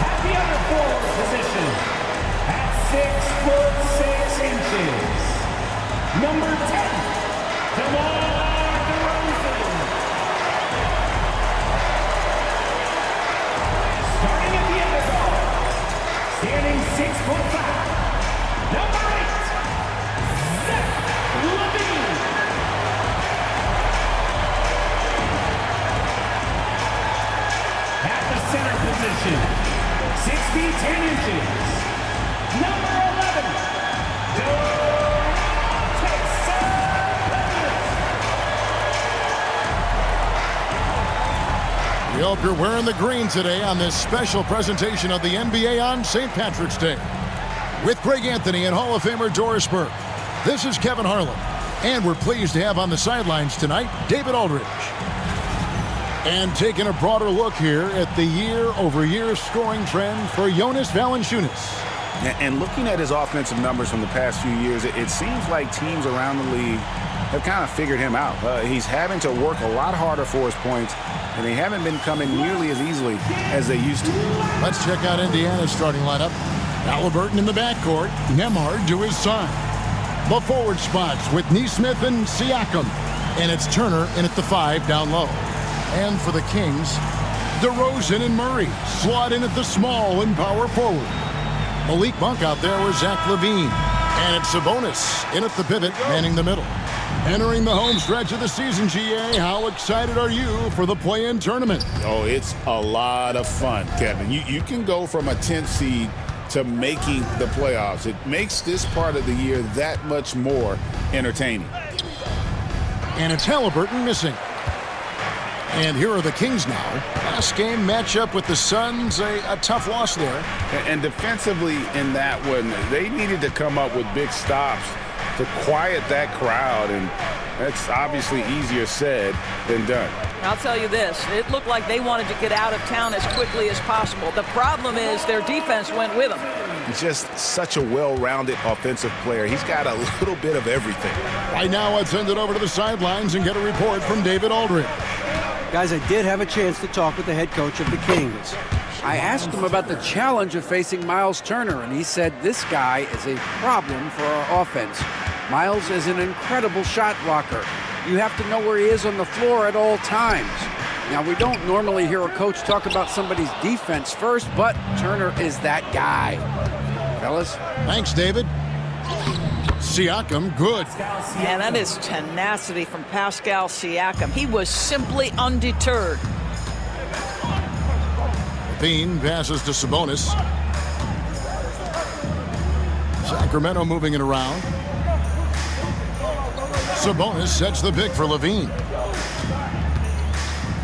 At the other forward position, at 6'6", number 10, starting at the end of all, standing 6'5", number 8, Zach Levine. At the center position, 6 feet 10 inches, number 11, We hope you're wearing the green today on this special presentation of the NBA on St. Patrick's Day. With Greg Anthony and Hall of Famer Doris Burke, this is Kevin Harlan. And we're pleased to have on the sidelines tonight, David Aldridge. And taking a broader look here at the year-over-year scoring trend for Jonas Valanciunas. And looking at his offensive numbers from the past few years, it seems like teams around the league have kind of figured him out. He's having to work a lot harder for his points, and they haven't been coming nearly as easily as they used to. Let's check out Indiana's starting lineup. Halliburton in the backcourt, Nembhard to his side. The forward spots with Nesmith and Siakam, and it's Turner in at the 5 down low. And for the Kings, DeRozan and Murray slot in at the small and power forward. Malik Monk out there with Zach Levine. And it's Sabonis in at the pivot, manning the middle. Entering the home stretch of the season, GA, how excited are you for the play-in tournament? Oh, it's a lot of fun, Kevin. You can go from a 10th seed to making the playoffs. It makes this part of the year that much more entertaining. And it's Halliburton missing. And here are the Kings now. Last game matchup with the Suns, a tough loss there. And defensively in that one, they needed to come up with big stops to quiet that crowd, and that's obviously easier said than done. I'll tell you this, it looked like they wanted to get out of town as quickly as possible. The problem is their defense went with them. He's just such a well-rounded offensive player. He's got a little bit of everything. Right now, let's send it over to the sidelines and get a report from David Aldridge. Guys, I did have a chance to talk with the head coach of the Kings. I asked him about the challenge of facing Miles Turner, and he said this guy is a problem for our offense. Miles is an incredible shot blocker. You have to know where he is on the floor at all times. Now, we don't normally hear a coach talk about somebody's defense first, but Turner is that guy. Fellas? Thanks, David. Siakam, good. And that is tenacity from Pascal Siakam. He was simply undeterred. Levine passes to Sabonis. Sacramento moving it around. Sabonis sets the pick for Levine.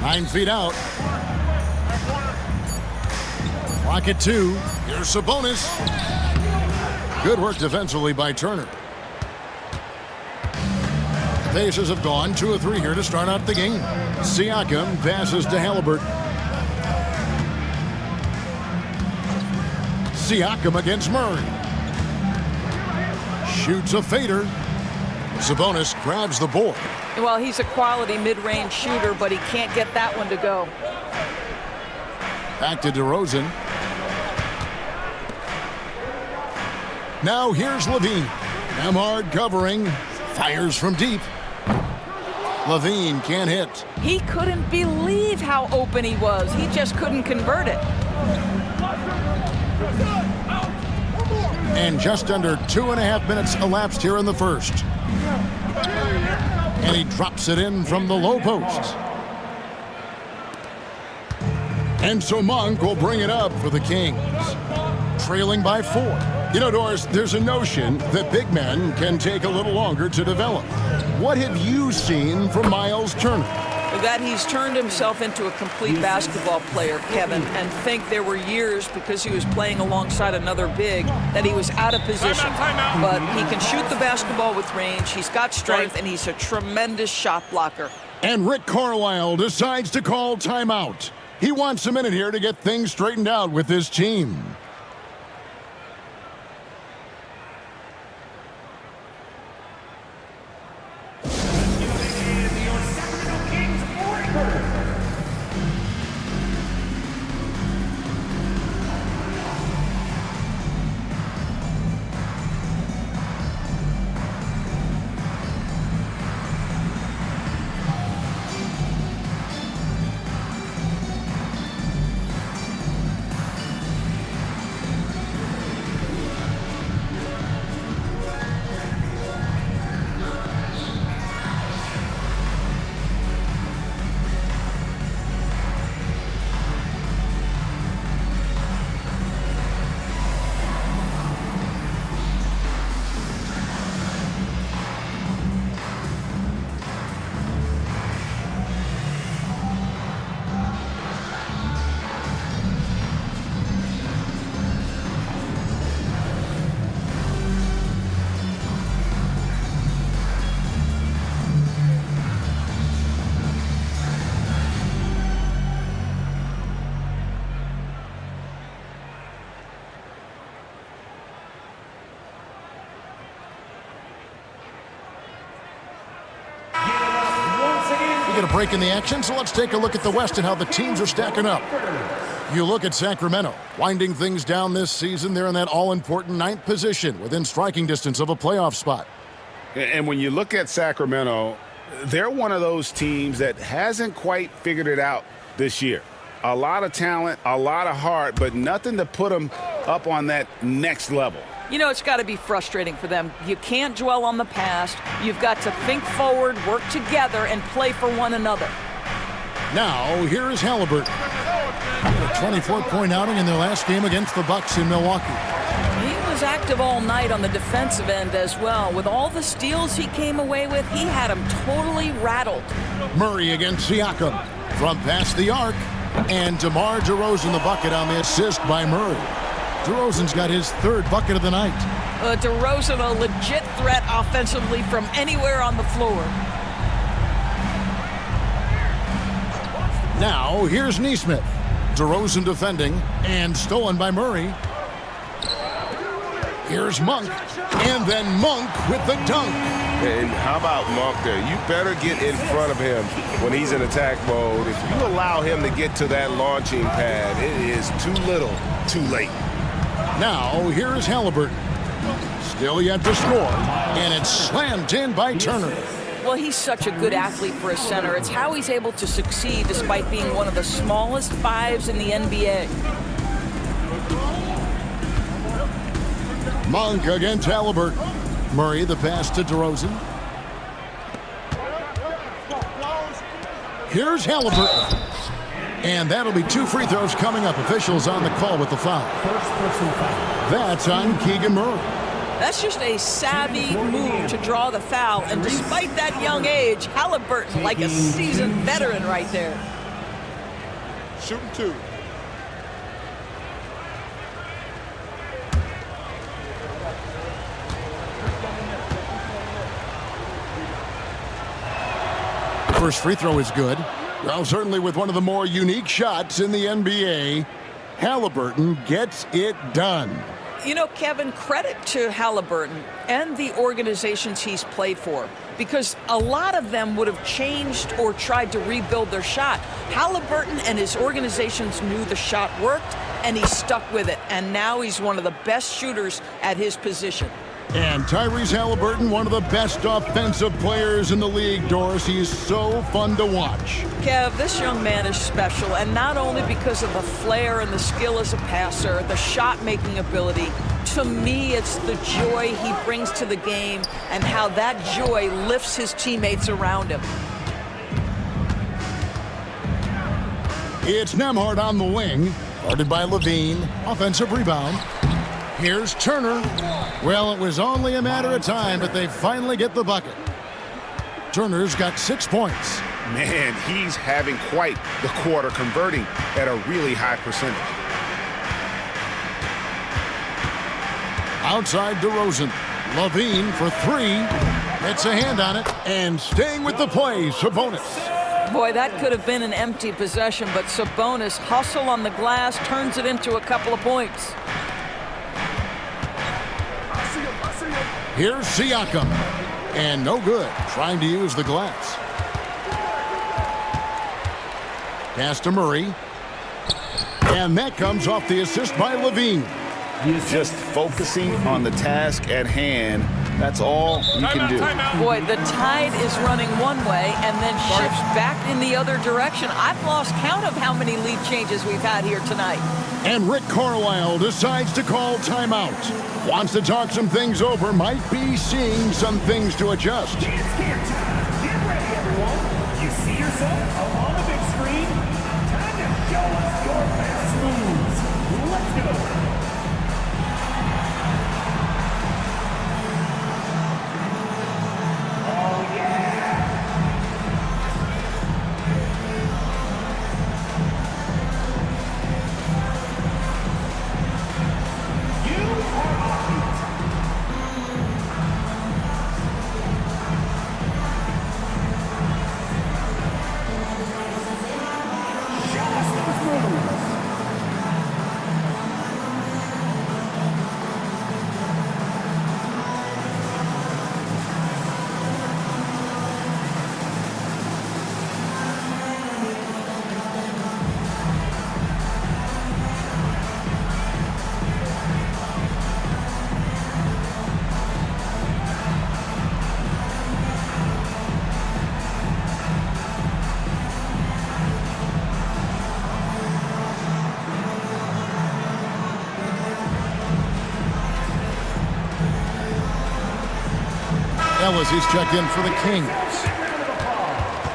9 feet out. Clock at 2. Here's Sabonis. Good work defensively by Turner. The Pacers have gone 2 of 3 here to start out the game. Siakam passes to Halliburton. Siakam against Murray. Shoots a fader. Sabonis grabs the board. Well, he's a quality mid-range shooter, but he can't get that one to go. Back to DeRozan. Now here's Levine. Nembhard covering. Fires from deep. Levine can't hit. He couldn't believe how open he was. He just couldn't convert it. And just under 2.5 minutes elapsed here in the first. And he drops it in from the low post. And so Monk will bring it up for the Kings. Trailing by 4. You know, Doris, there's a notion that big men can take a little longer to develop. What have you seen from Miles Turner? That he's turned himself into a complete basketball player, Kevin, and think there were years because he was playing alongside another big that he was out of position. But he can shoot the basketball with range, he's got strength, and he's a tremendous shot blocker. And Rick Carlisle decides to call timeout. He wants a minute here to get things straightened out with his team. get a break in the action, so let's take a look at the West and how the teams are stacking up. You look at Sacramento, winding things down this season. They're in that all-important 9th position within striking distance of a playoff spot. And when you look at Sacramento, they're one of those teams that hasn't quite figured it out this year. A lot of talent, a lot of heart, but nothing to put them up on that next level. You know, it's got to be frustrating for them. You can't dwell on the past. You've got to think forward, work together, and play for one another. Now, here is Halliburton. A 24-point outing in their last game against the Bucks in Milwaukee. He was active all night on the defensive end as well. With all the steals he came away with, he had them totally rattled. Murray against Siakam from past the arc. And DeMar DeRozan the bucket on the assist by Murray. DeRozan's got his 3rd bucket of the night. DeRozan, a legit threat offensively from anywhere on the floor. Now, here's Nesmith. DeRozan defending and stolen by Murray. Here's Monk. And then Monk with the dunk. And how about Monk there? You better get in front of him when he's in attack mode. If you allow him to get to that launching pad, it is too little, too late. Now, here is Halliburton. Still yet to score. And it's slammed in by Turner. Well, he's such a good athlete for a center. It's how he's able to succeed despite being one of the smallest 5s in the NBA. Monk against Halliburton. Murray the pass to DeRozan. Here's Halliburton. And that'll be 2 free throws coming up. Officials on the call with the foul. That's on Keegan Murray. That's just a savvy move to draw the foul. And despite that young age, Halliburton like a seasoned veteran right there. Shooting 2. First free throw is good. Well, certainly with one of the more unique shots in the NBA, Halliburton gets it done. You know, Kevin, credit to Halliburton and the organizations he's played for, because a lot of them would have changed or tried to rebuild their shot. Halliburton and his organizations knew the shot worked, and he stuck with it. And now he's one of the best shooters at his position. And Tyrese Halliburton, one of the best offensive players in the league, Doris. He's so fun to watch. Kev, this young man is special, and not only because of the flair and the skill as a passer, the shot-making ability. To me, it's the joy he brings to the game and how that joy lifts his teammates around him. It's Nembhard on the wing, guarded by Levine. Offensive rebound. Here's Turner. Well, it was only a matter of time, but they finally get the bucket. Turner's got 6 points. Man, he's having quite the quarter, converting at a really high percentage. Outside DeRozan. Levine for 3. Gets a hand on it. And staying with the play, Sabonis. Boy, that could have been an empty possession, but Sabonis hustle on the glass, turns it into a couple of points. Here's Siakam. And no good, trying to use the glass. Pass to Murray. And that comes off the assist by Levine. Just focusing on the task at hand. That's all you can do. Boy, the tide is running one way and then shifts back in the other direction. I've lost count of how many lead changes we've had here tonight. And Rick Carlisle decides to call timeout. Wants to talk some things over, might be seeing some things to adjust. It's game time. Get ready, everyone. You see yourself up on the big screen? Time to show us your best moves. Let's go. Willis, he's checked in for the Kings.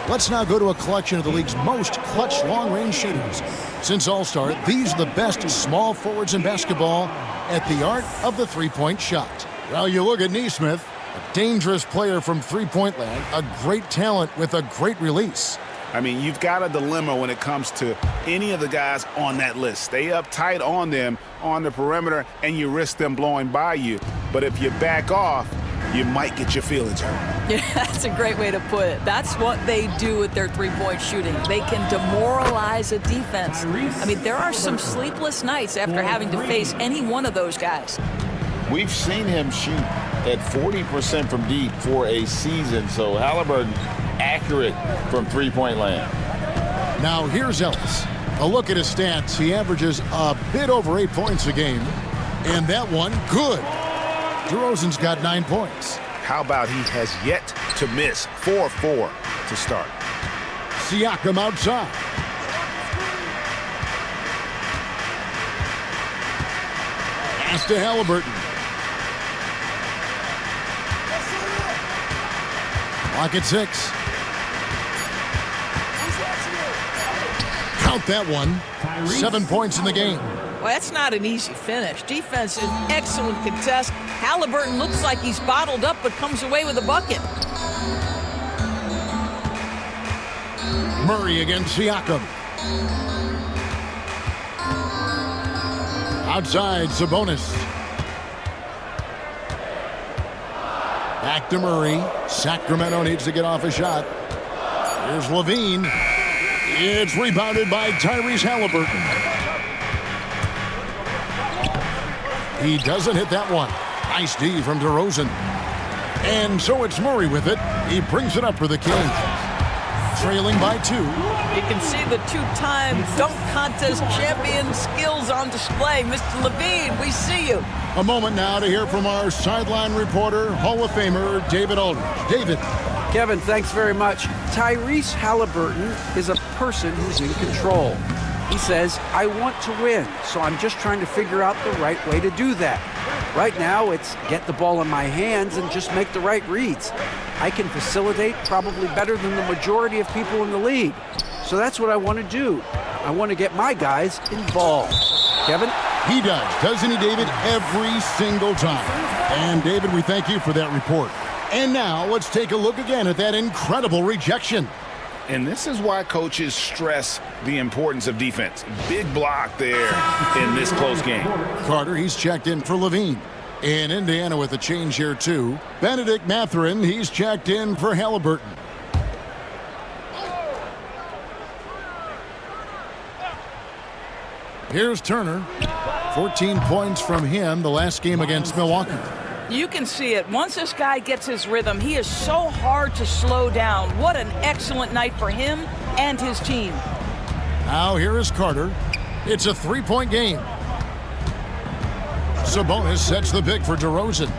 Let's now go to a collection of the league's most clutch long-range shooters. Since All-Star, these are the best small forwards in basketball at the art of the three-point shot. Well, you look at Neesmith, a dangerous player from three-point land, a great talent with a great release. I mean, you've got a dilemma when it comes to any of the guys on that list. Stay up tight on them on the perimeter, and you risk them blowing by you. But if you back off, you might get your feelings hurt. Yeah, that's a great way to put it. That's what they do with their three-point shooting. They can demoralize a defense. I mean, there are some sleepless nights after having to face any one of those guys. We've seen him shoot at 40% from deep for a season, so Halliburton accurate from three-point land. Now here's Ellis. A look at his stats. He averages a bit over 8 points a game. And that one, good. DeRozan's got 9 points. How about he has yet to miss 4-4 to start? Siakam outside. Pass to Halliburton. Clock at 6. Count that one. 7 points in the game. Well, that's not an easy finish. Defense is excellent contest. Halliburton looks like he's bottled up, but comes away with a bucket. Murray against Siakam. Outside, Sabonis. Back to Murray. Sacramento needs to get off a shot. Here's Levine. It's rebounded by Tyrese Halliburton. He doesn't hit that one. Nice D from DeRozan. And so it's Murray with it. He brings it up for the Kings. Trailing by 2. You can see the two-time dunk contest champion skills on display. Mr. Levine, we see you. A moment now to hear from our sideline reporter, Hall of Famer David Aldridge. David. Kevin, thanks very much. Tyrese Halliburton is a person who's in control. He says, I want to win, so I'm just trying to figure out the right way to do that. Right now, it's get the ball in my hands and just make the right reads. I can facilitate probably better than the majority of people in the league. So that's what I want to do. I want to get my guys involved. Kevin? He does, doesn't he, David? Every single time. And, David, we thank you for that report. And now, let's take a look again at that incredible rejection. And this is why coaches stress the importance of defense. Big block there in this close game. Carter, he's checked in for Levine. In Indiana with a change here, too. Benedict Mathurin, he's checked in for Halliburton. Here's Turner. 14 points from him the last game against Milwaukee. You can see it. Once this guy gets his rhythm, he is so hard to slow down. What an excellent night for him and his team. Now here is Carter. It's a three-point game. Sabonis sets the pick for DeRozan.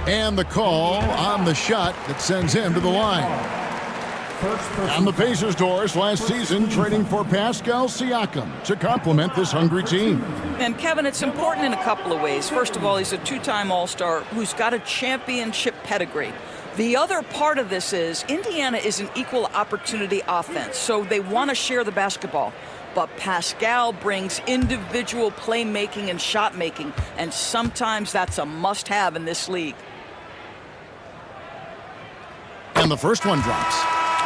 And the call on the shot that sends him to the line. On the Pacers' doors last season, trading for Pascal Siakam to complement this hungry team. And, Kevin, it's important in a couple of ways. First of all, he's a two-time All-Star who's got a championship pedigree. The other part of this is Indiana is an equal opportunity offense, so they want to share the basketball. But Pascal brings individual playmaking and shot making, and sometimes that's a must-have in this league. And the first one drops.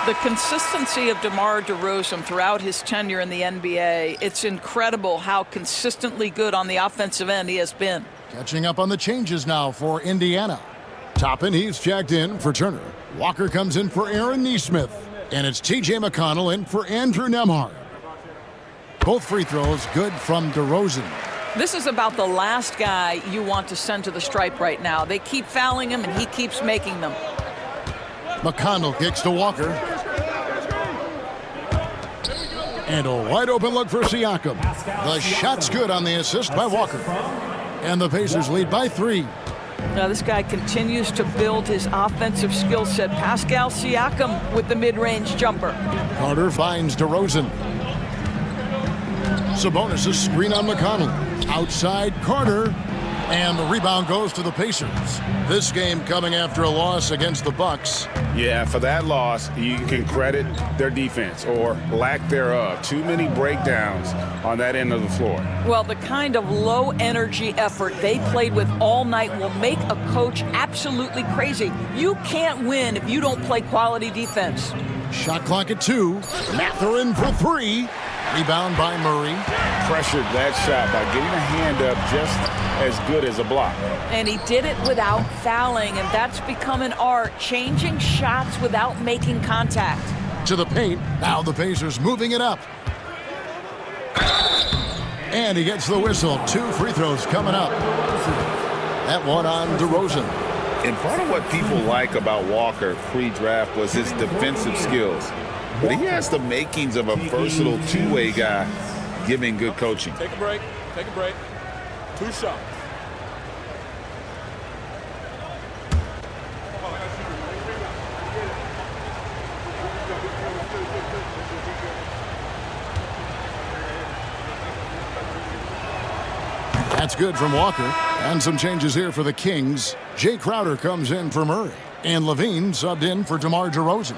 The consistency of DeMar DeRozan throughout his tenure in the NBA, it's incredible how consistently good on the offensive end he has been. Catching up on the changes now for Indiana. Toppin, he's checked in for Turner. Walker comes in for Aaron Neesmith. And it's T.J. McConnell in for Andrew Nembhard. Both free throws good from DeRozan. This is about the last guy you want to send to the stripe right now. They keep fouling him, and he keeps making them. McConnell kicks to Walker. And a wide open look for Siakam. The shot's good on the assist by Walker. And the Pacers lead by 3. Now this guy continues to build his offensive skill set. Pascal Siakam with the mid-range jumper. Carter finds DeRozan. Sabonis' screen on McConnell. Outside Carter. And the rebound goes to the Pacers. This game coming after a loss against the Bucks. Yeah, for that loss, you can credit their defense or lack thereof. Too many breakdowns on that end of the floor. Well, the kind of low-energy effort they played with all night will make a coach absolutely crazy. You can't win if you don't play quality defense. Shot clock at 2. Mathurin for 3. Rebound by Murray. Pressured that shot by getting a hand up just as good as a block. And he did it without fouling, and that's become an art, changing shots without making contact. To the paint. Now the Pacers moving it up. And he gets the whistle. 2 free throws coming up. That one on DeRozan. And part of what people like about Walker pre-draft was his defensive skills. But he has the makings of a versatile two-way guy giving good coaching. Take a break. Take a break. 2 shots. That's good from Walker. And some changes here for the Kings. Jay Crowder comes in for Murray. And Levine subbed in for DeMar DeRozan.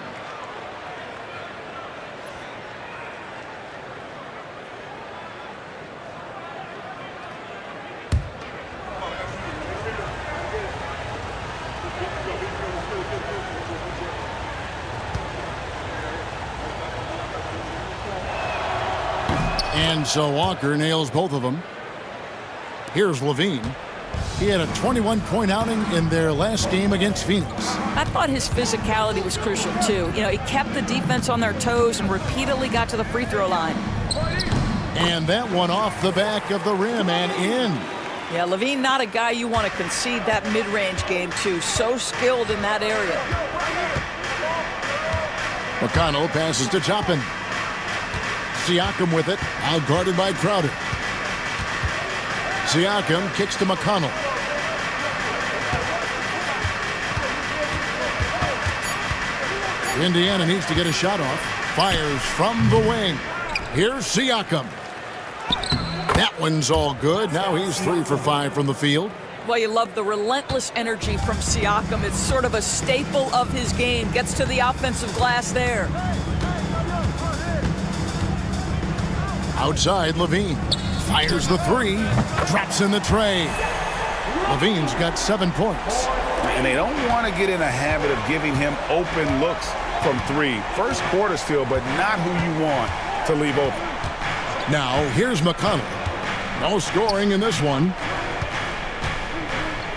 And so Walker nails both of them. Here's Levine. He had a 21-point outing in their last game against Phoenix. I thought his physicality was crucial, too. You know, he kept the defense on their toes and repeatedly got to the free throw line. And that one off the back of the rim and in. Yeah, Levine, not a guy you want to concede that mid-range game to. So skilled in that area. McConnell passes to Toppin. Siakam with it, out guarded by Crowder. Siakam kicks to McConnell. Indiana needs to get a shot off. Fires from the wing. Here's Siakam. That one's all good. Now he's 3 for 5 from the field. Well, you love the relentless energy from Siakam. It's sort of a staple of his game. Gets to the offensive glass there. Outside, Levine fires the 3, drops in the tray. Levine's got 7 points. And they don't want to get in a habit of giving him open looks from 3. First quarter still, but not who you want to leave open. Now, here's McConnell. No scoring in this one.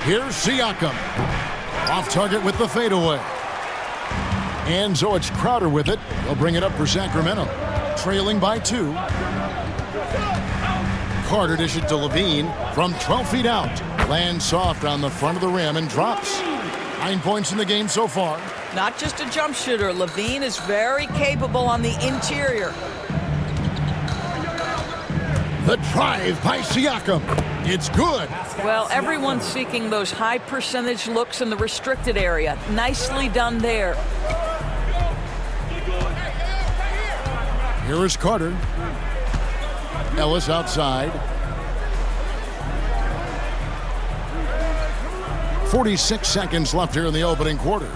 Here's Siakam. Off target with the fadeaway. And so it's Crowder with it. They'll bring it up for Sacramento. Trailing by 2. Carter dishes it to Levine from 12 feet out. Lands soft on the front of the rim and drops. 9 points in the game so far. Not just a jump shooter. Levine is very capable on the interior. The drive by Siakam. It's good. Well, everyone's seeking those high percentage looks in the restricted area. Nicely done there. Here is Carter. Ellis outside. 46 seconds left here in the opening quarter.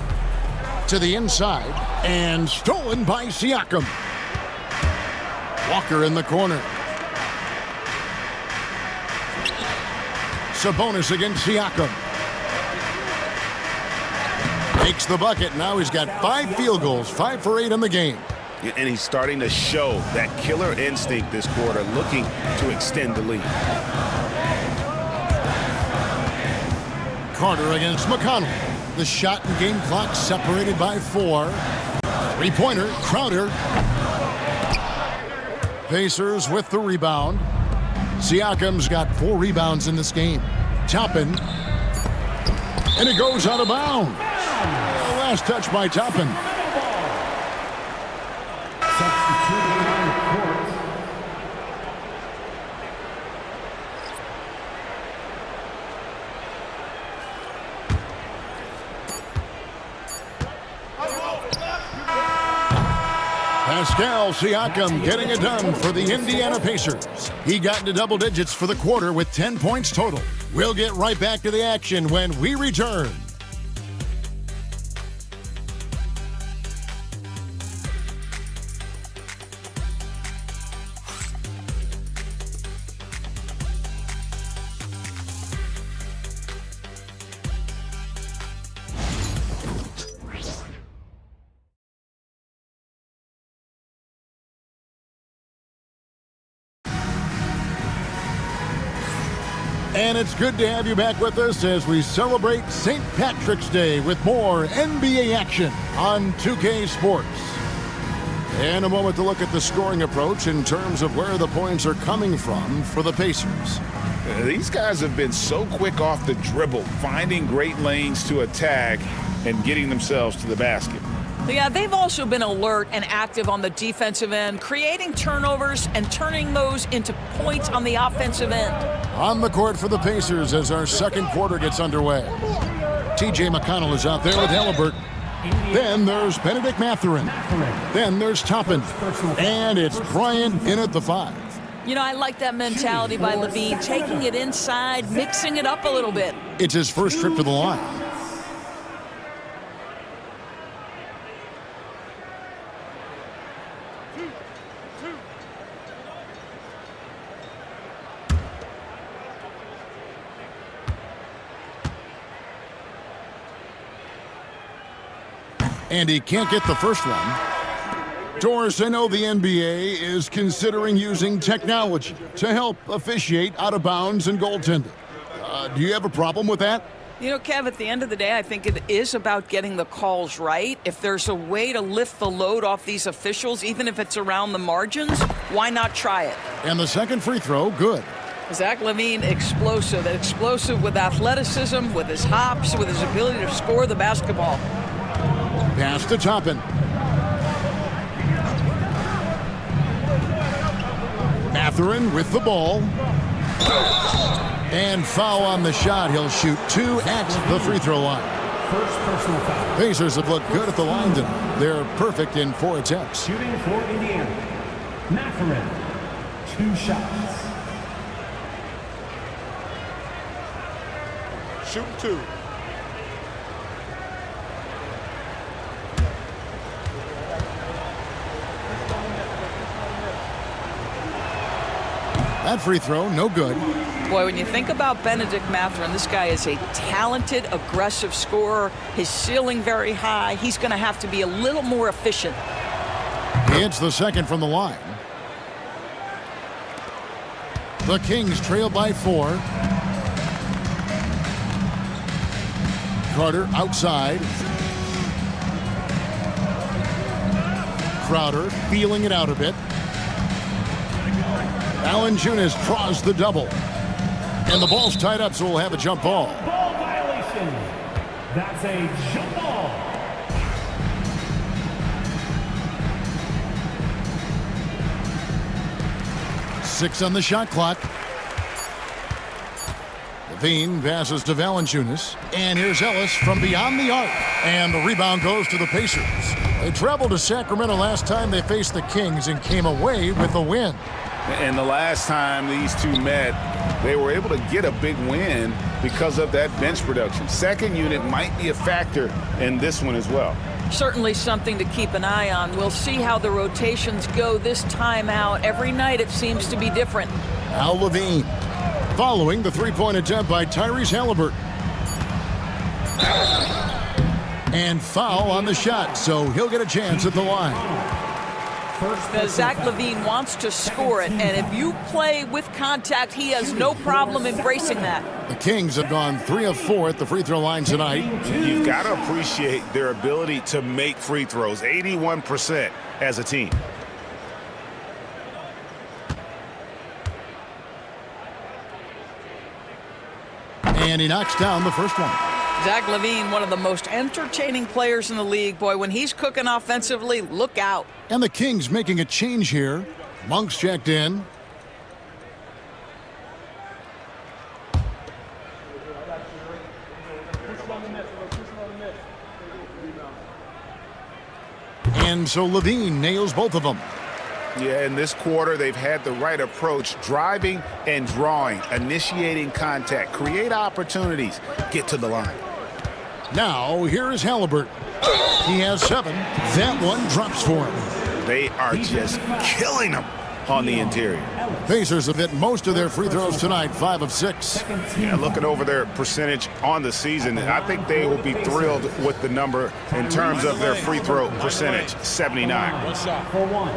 To the inside. And stolen by Siakam. Walker in the corner. Sabonis against Siakam. Makes the bucket. Now he's got 5 field goals. 5 for 8 in the game. And he's starting to show that killer instinct this quarter, looking to extend the lead. Carter against McConnell. The shot and game clock separated by 4. 3-pointer, Crowder. Pacers with the rebound. Siakam's got 4 rebounds in this game. Toppin. And it goes out of bounds. The last touch by Toppin. Pascal Siakam getting it done for the Indiana Pacers. He got into double digits for the quarter with 10 points total. We'll get right back to the action when we return. And it's good to have you back with us as we celebrate St. Patrick's Day with more NBA action on 2K Sports. And a moment to look at the scoring approach in terms of where the points are coming from for the Pacers. These guys have been so quick off the dribble, finding great lanes to attack and getting themselves to the basket. Yeah, they've also been alert and active on the defensive end, creating turnovers and turning those into points on the offensive end. On the court for the Pacers as our second quarter gets underway. T.J. McConnell is out there with Halliburton. Then there's Benedict Mathurin. Then there's Toppin. And it's Bryant in at the 5. You know, I like that mentality by Levine, taking it inside, mixing it up a little bit. It's his first trip to the line. And he can't get the first one. Doris, I know the NBA is considering using technology to help officiate out of bounds and goaltending. Do you have a problem with that? You know, Kev, at the end of the day, I think it is about getting the calls right. If there's a way to lift the load off these officials, even if it's around the margins, why not try it? And the second free throw, good. Zach LaVine, explosive with athleticism, with his hops, with his ability to score the basketball. Pass to Toppin. Mathurin with the ball. And foul on the shot. He'll shoot 2 at the free throw line. First personal foul. Pacers have looked good at the line tonight. They're perfect in 4 attempts. Shooting for Indiana. Mathurin. 2 shots. Shoot 2. That free throw, no good. Boy, when you think about Benedict Mathurin, this guy is a talented, aggressive scorer. His ceiling very high. He's going to have to be a little more efficient. It's the second from the line. The Kings trail by 4. Carter outside. Crowder feeling it out a bit. Valanciunas draws the double. And the ball's tied up, so we'll have a jump ball. Ball violation. That's a jump ball. Six on the shot clock. Levine passes to Valanciunas. And here's Ellis from beyond the arc. And the rebound goes to the Pacers. They traveled to Sacramento last time they faced the Kings and came away with a win. And the last time these two met, they were able to get a big win because of that bench production. Second unit might be a factor in this one as well. Certainly something to keep an eye on. We'll see how the rotations go this time out. Every night it seems to be different. Al Levine following the three-point attempt by Tyrese Halliburton. And foul on the shot, so he'll get a chance at the line. Zach LaVine wants to score it, and if you play with contact, he has no problem embracing that. The Kings have gone 3 of 4 at the free throw line tonight. You've got to appreciate their ability to make free throws, 81% as a team. And he knocks down the first one. Zach LaVine, one of the most entertaining players in the league. Boy, when he's cooking offensively, look out. And the Kings making a change here. Monk's checked in. And so Levine nails both of them. Yeah, in this quarter, they've had the right approach, driving and drawing, initiating contact, create opportunities, get to the line. Now, here is Halliburton. He has 7. That one drops for him. They are just killing them on the interior. Pacers have hit most of their free throws tonight, 5 of 6. Yeah, looking over their percentage on the season, I think they will be thrilled with the number in terms of their free throw percentage, 79. One shot. For one.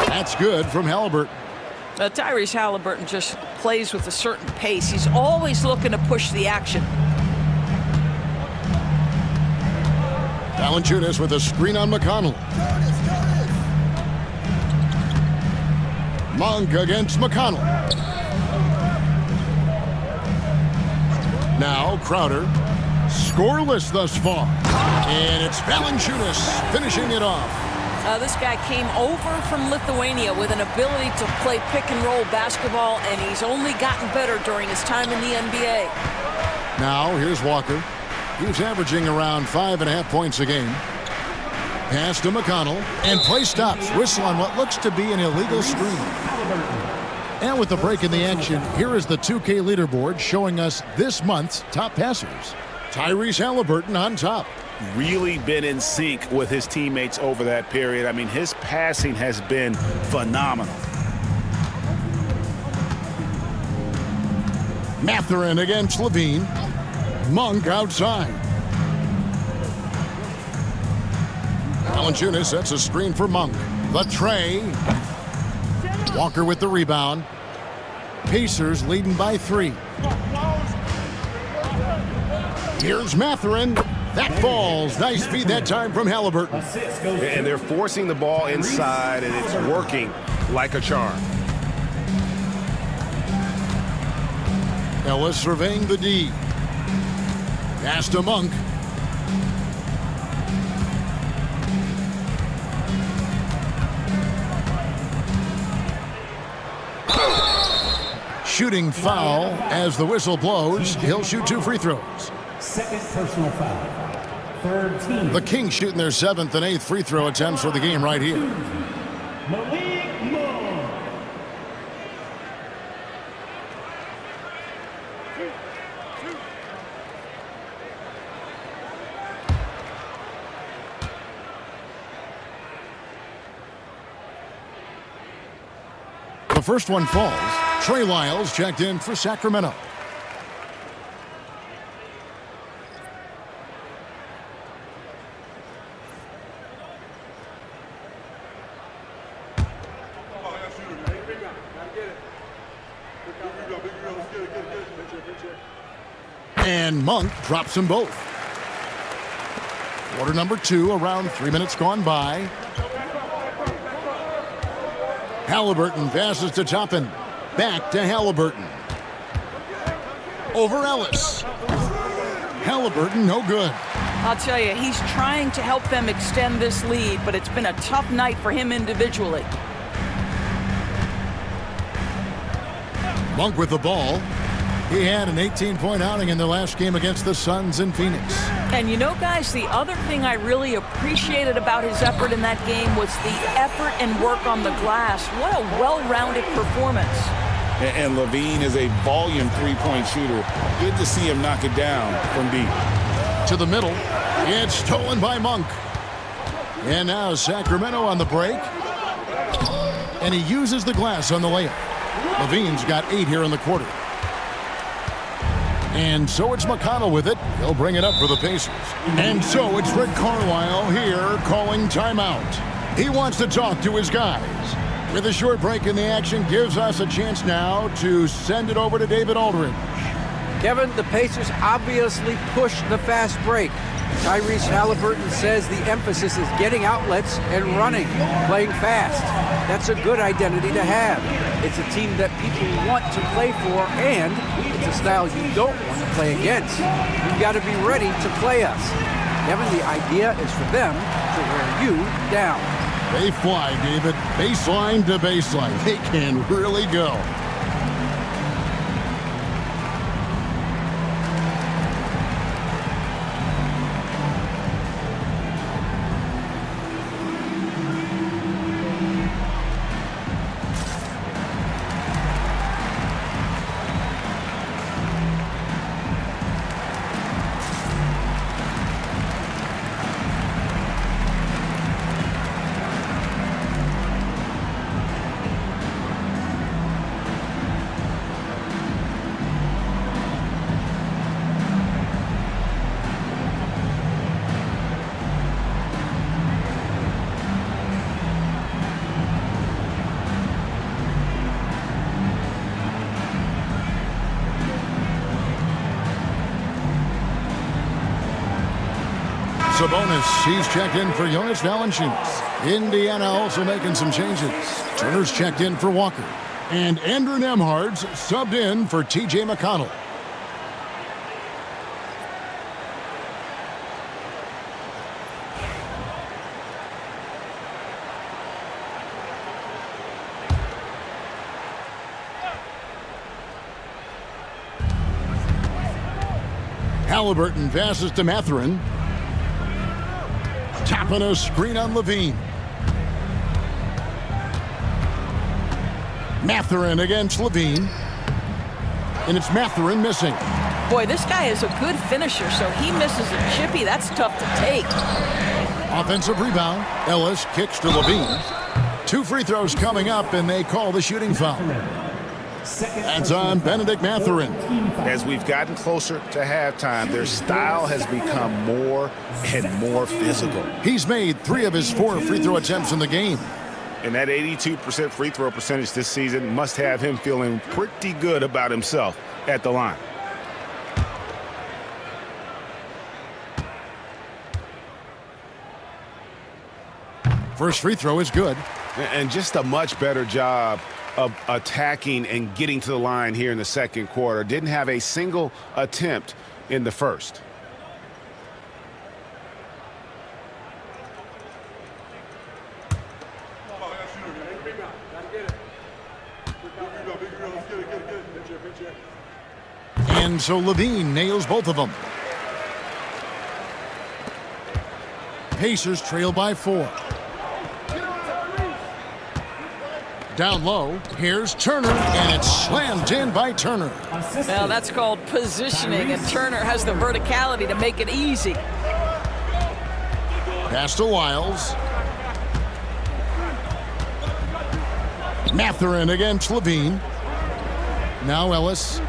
That's good from Halliburton. Tyrese Halliburton just plays with a certain pace. He's always looking to push the action. Valanciunas with a screen on McConnell. Monk against McConnell. Now Crowder. Scoreless thus far. And it's Valanciunas finishing it off. This guy came over from Lithuania with an ability to play pick-and-roll basketball, and he's only gotten better during his time in the NBA. Now here's Walker. He's averaging around 5.5 points a game. Pass to McConnell, and play stops. Whistle on what looks to be an illegal screen. And with the break in the action, here is the 2K leaderboard showing us this month's top passers. Tyrese Halliburton on top. Really been in sync with his teammates over that period. I mean, his passing has been phenomenal. Mathurin against Levine. Monk outside. Valanciunas sets a screen for Monk. The tray. Walker with the rebound. Pacers leading by 3. Here's Mathurin. That falls. Nice feed that time from Halliburton. And they're forcing the ball inside, and it's working like a charm. Ellis surveying the D. Pass to Monk. Shooting foul as the whistle blows. He'll shoot 2 free throws. Second personal foul. Third team. The Kings shooting their 7th and 8th free throw attempts for the game right here. Malik Monk. The first one falls. Trey Lyles checked in for Sacramento. And Monk drops them both. Quarter number 2, around 3 minutes gone by. Halliburton passes to Toppin. Back to Halliburton. Over Ellis. Halliburton, no good. I'll tell you, he's trying to help them extend this lead, but it's been a tough night for him individually. Monk with the ball. He had an 18-point outing in the last game against the Suns in Phoenix. And you know, guys, the other thing I really appreciated about his effort in that game was the effort and work on the glass. What a well-rounded performance. And Levine is a volume three-point shooter. Good to see him knock it down from deep. To the middle. It's stolen by Monk. And now Sacramento on the break. And he uses the glass on the layup. Levine's got 8 here in the quarter. And so it's McConnell with it. He'll bring it up for the Pacers. And so it's Rick Carlisle here calling timeout. He wants to talk to his guys. With a short break in the action, gives us a chance now to send it over to David Aldridge. Kevin, the Pacers obviously pushed the fast break. Tyrese Halliburton says the emphasis is getting outlets and running, playing fast. That's a good identity to have. It's a team that people want to play for, and it's a style you don't want to play against. You've got to be ready to play us. Kevin, the idea is for them to wear you down. They fly, David. Baseline to baseline. They can really go. Sabonis, he's checked in for Jonas Valanciunas. Indiana also making some changes. Turner's checked in for Walker. And Andrew Nembhard's subbed in for T.J. McConnell. Halliburton passes to Mathurin. Tapping a screen on Levine. Mathurin against Levine. And it's Mathurin missing. Boy, this guy is a good finisher, so he misses a chippy. That's tough to take. Offensive rebound. Ellis kicks to Levine. 2 free throws coming up, and they call the shooting foul. That's on Benedict Mathurin. As we've gotten closer to halftime, their style has become more and more physical. He's made 3 of his 4 free throw attempts in the game. And that 82% free throw percentage this season must have him feeling pretty good about himself at the line. First free throw is good. And just a much better job of attacking and getting to the line here in the second quarter. Didn't have a single attempt in the first. And so Levine nails both of them. Pacers trail by 4. Down low, here's Turner, and it's slammed in by Turner. Well, that's called positioning, and Turner has the verticality to make it easy. Pass to Wiles. Mathurin against Levine. Now Ellis.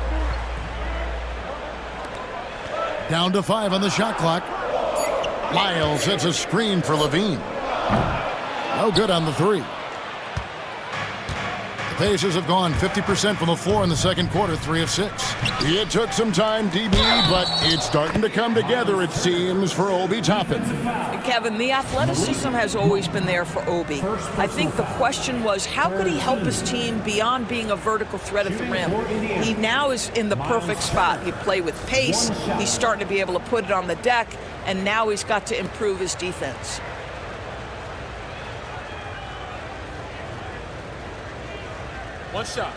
Down to 5 on the shot clock. Wiles hits a screen for Levine. No good on the 3. The Pacers have gone 50% from the floor in the second quarter, 3 of 6. It took some time, DB, but it's starting to come together, it seems, for Obi Toppin. Kevin, the athleticism has always been there for Obi. I think the question was, how could he help his team beyond being a vertical threat at the rim? He now is in the perfect spot. He play with pace. He's starting to be able to put it on the deck, and now he's got to improve his defense. One shot.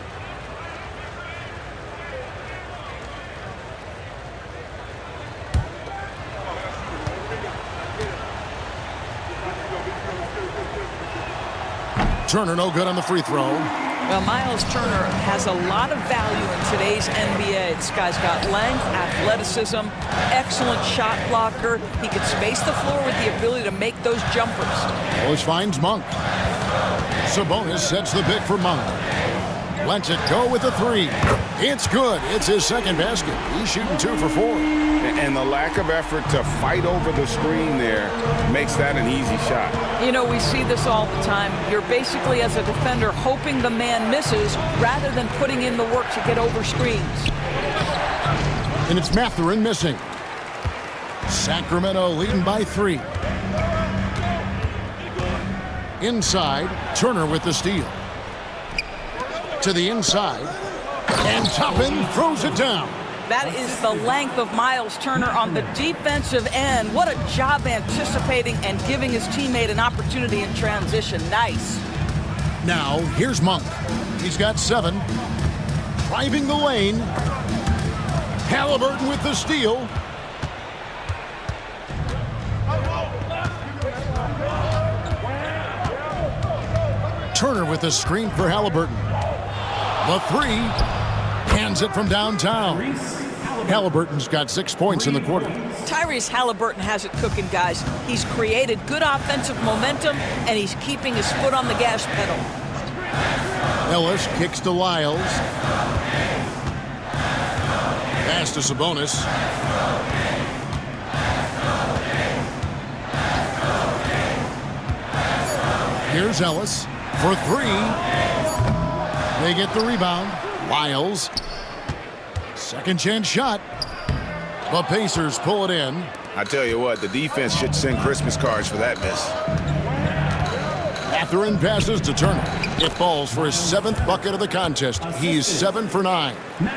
Turner no good on the free throw. Well, Miles Turner has a lot of value in today's NBA. This guy's got length, athleticism, excellent shot blocker. He can space the floor with the ability to make those jumpers. Ellis finds Monk. Sabonis sets the pick for Monk. Lets it go with a 3. It's good. It's his second basket. He's shooting 2 for 4. And the lack of effort to fight over the screen there makes that an easy shot. You know, we see this all the time. You're basically, as a defender, hoping the man misses rather than putting in the work to get over screens. And it's Mathurin missing. Sacramento leading by 3. Inside, Turner with the steal. To the inside, and Toppin throws it down. That is the length of Miles Turner on the defensive end. What a job anticipating and giving his teammate an opportunity in transition. Nice. Now, here's Monk. He's got 7. Driving the lane. Halliburton with the steal. Turner with the screen for Halliburton. The 3, hands it from downtown. Halliburton's got 6 points in the quarter. Tyrese Halliburton has it cooking, guys. He's created good offensive momentum, and he's keeping his foot on the gas pedal. Ellis kicks to Lyles. Pass to Sabonis. Here's Ellis for 3. They get the rebound. Lyles. Second chance shot. The Pacers pull it in. I tell you what, the defense should send Christmas cards for that miss. Mathurin passes to Turner. It falls for his 7th bucket of the contest. He's 7 for 9.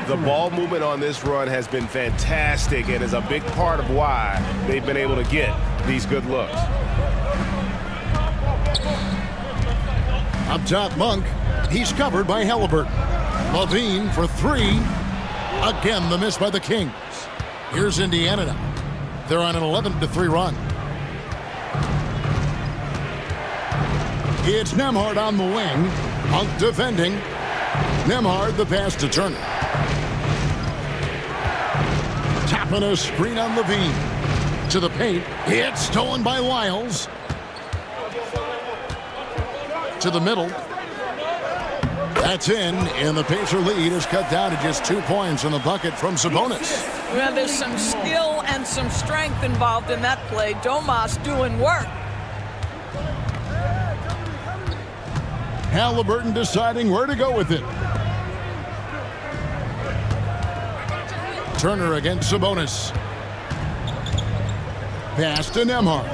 The ball movement on this run has been fantastic and is a big part of why they've been able to get these good looks. Up top, Monk. He's covered by Halliburton. Levine for 3. Again, the miss by the Kings. Here's Indiana now. They're on an 11-3 run. It's Nembhard on the wing. Monk defending. Nembhard the pass to Turner. Tapping a screen on Levine. To the paint. It's stolen by Lyles. To the middle. That's in, and the Pacer lead is cut down to just 2 points in the bucket from Sabonis. Well, there's some skill and some strength involved in that play. Domas doing work. Halliburton deciding where to go with it. Turner against Sabonis. Pass to Nembhard.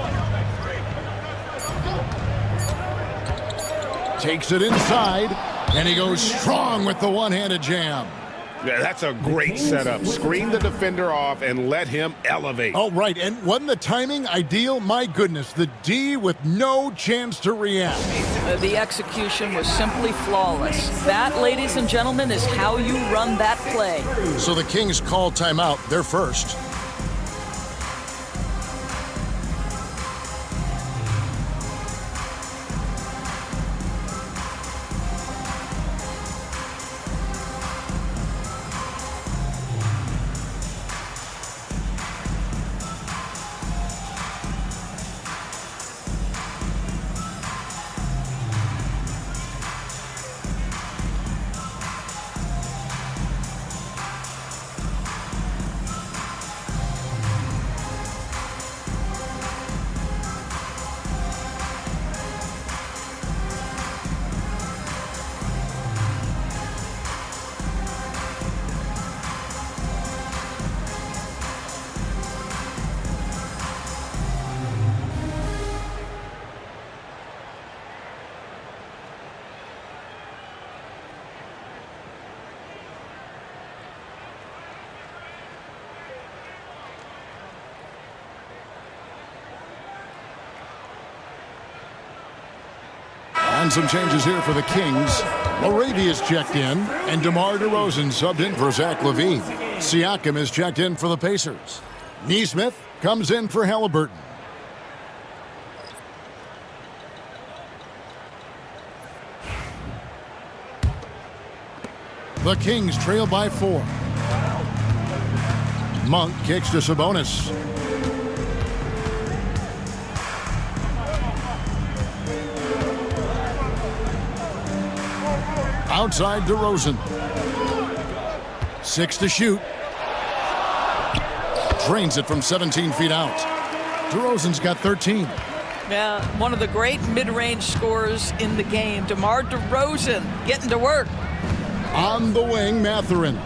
Takes it inside, and he goes strong with the one-handed jam. Yeah, that's a great setup. Screen the defender off and let him elevate. Oh, right, and wasn't the timing ideal? My goodness, the D with no chance to react. The execution was simply flawless. That, ladies and gentlemen, is how you run that play. So the Kings call timeout. They're first. And some changes here for the Kings. Moravia's checked in, and DeMar DeRozan subbed in for Zach LaVine. Siakam is checked in for the Pacers. Nesmith comes in for Halliburton. The Kings trail by 4. Monk kicks to Sabonis. Outside DeRozan. 6 to shoot. Drains it from 17 feet out. DeRozan's got 13. Yeah, one of the great mid-range scorers in the game. DeMar DeRozan getting to work. On the wing, Mathurin.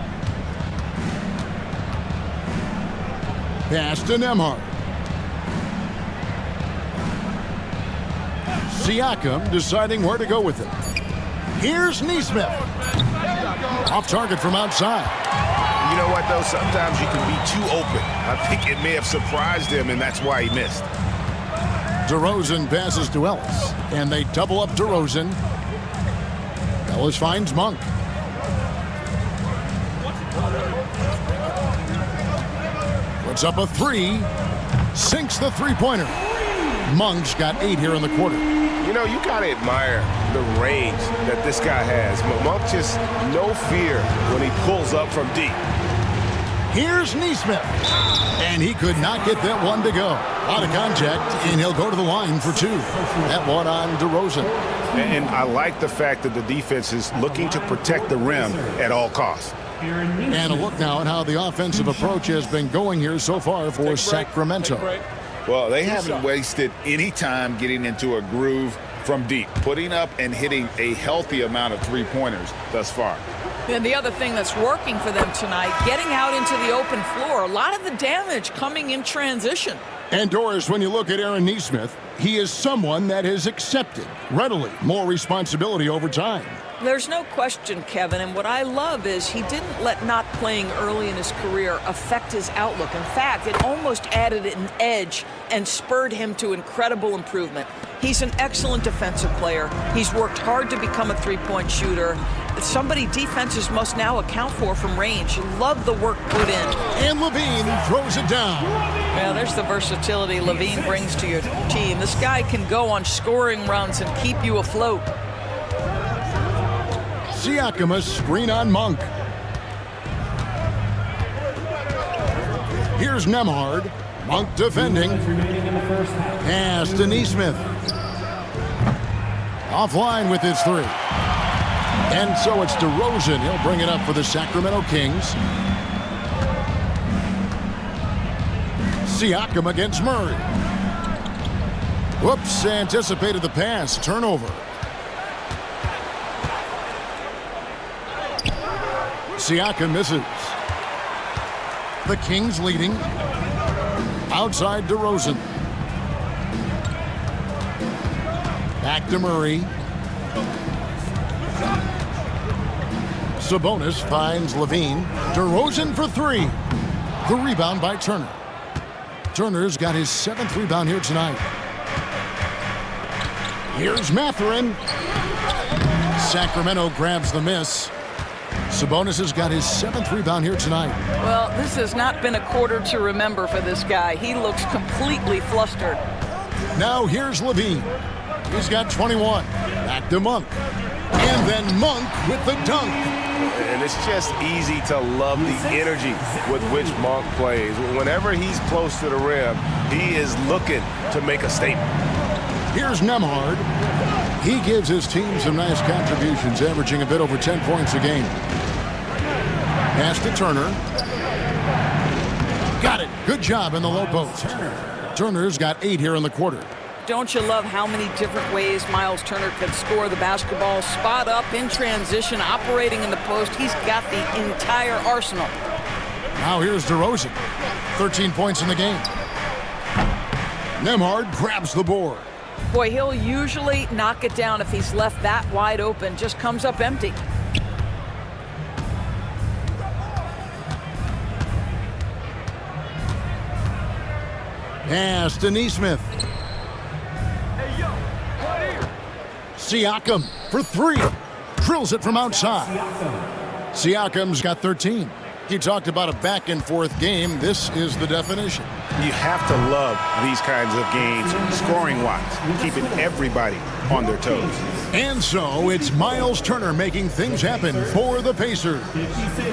Pass to Nembhard. Siakam deciding where to go with it. Here's Nesmith. Off target from outside. You know what, though? Sometimes you can be too open. I think it may have surprised him, and that's why he missed. DeRozan passes to Ellis, and they double up DeRozan. Ellis finds Monk. Puts up a 3. Sinks the three-pointer. Monk's got 8 here in the quarter. You know, you got to admire the range that this guy has. Monk just no fear when he pulls up from deep. Here's Nesmith. And he could not get that one to go. Out of contact, and he'll go to the line for 2. That one on DeRozan. And I like the fact that the defense is looking to protect the rim at all costs. And a look now at how the offensive approach has been going here so far for Sacramento. Well, they haven't wasted any time getting into a groove from deep, putting up and hitting a healthy amount of three-pointers thus far. And the other thing that's working for them tonight, getting out into the open floor. A lot of the damage coming in transition. And Doris, when you look at Aaron Nesmith, he is someone that has accepted readily more responsibility over time. There's no question, Kevin, and what I love is he didn't let not playing early in his career affect his outlook. In fact, it almost added an edge and spurred him to incredible improvement. He's an excellent defensive player. He's worked hard to become a three-point shooter. Somebody defenses must now account for from range. Love the work put in. And Levine throws it down. Yeah, there's the versatility Levine brings to your team. This guy can go on scoring runs and keep you afloat. Siakam, a screen on Monk. Here's Nemhard. Monk defending. Pass to Nesmith. Offline with his three. And so it's DeRozan. He'll bring it up for the Sacramento Kings. Siakam against Murray. Whoops, anticipated the pass. Turnover. Siakam misses. The Kings leading. Outside DeRozan. Back to Murray. Sabonis finds Levine. DeRozan for three. The rebound by Turner. Turner's got his 7th rebound here tonight. Here's Mathurin. Sacramento grabs the miss. Sabonis has got his 7th rebound here tonight. Well, this has not been a quarter to remember for this guy. He looks completely flustered. Now here's Levine. He's got 21. Back to Monk. And then Monk with the dunk. And it's just easy to love the energy with which Monk plays. Whenever he's close to the rim, he is looking to make a statement. Here's Nemhard. He gives his team some nice contributions, averaging a bit over 10 points a game. Pass to Turner. Got it. Good job in the low post. Turner's got 8 here in the quarter. Don't you love how many different ways Miles Turner could score the basketball? Spot up, in transition, operating in the post. He's got the entire arsenal. Now here's DeRozan. 13 points in the game. Nemhard grabs the board. Boy, he'll usually knock it down if he's left that wide open. Just comes up empty. Pass to Nesmith. Siakam for 3. Drills it from outside. Siakam's got 13. He talked about a back-and-forth game. This is the definition. You have to love these kinds of games, scoring-wise, keeping everybody on their toes. And so it's Miles Turner making things happen for the Pacers.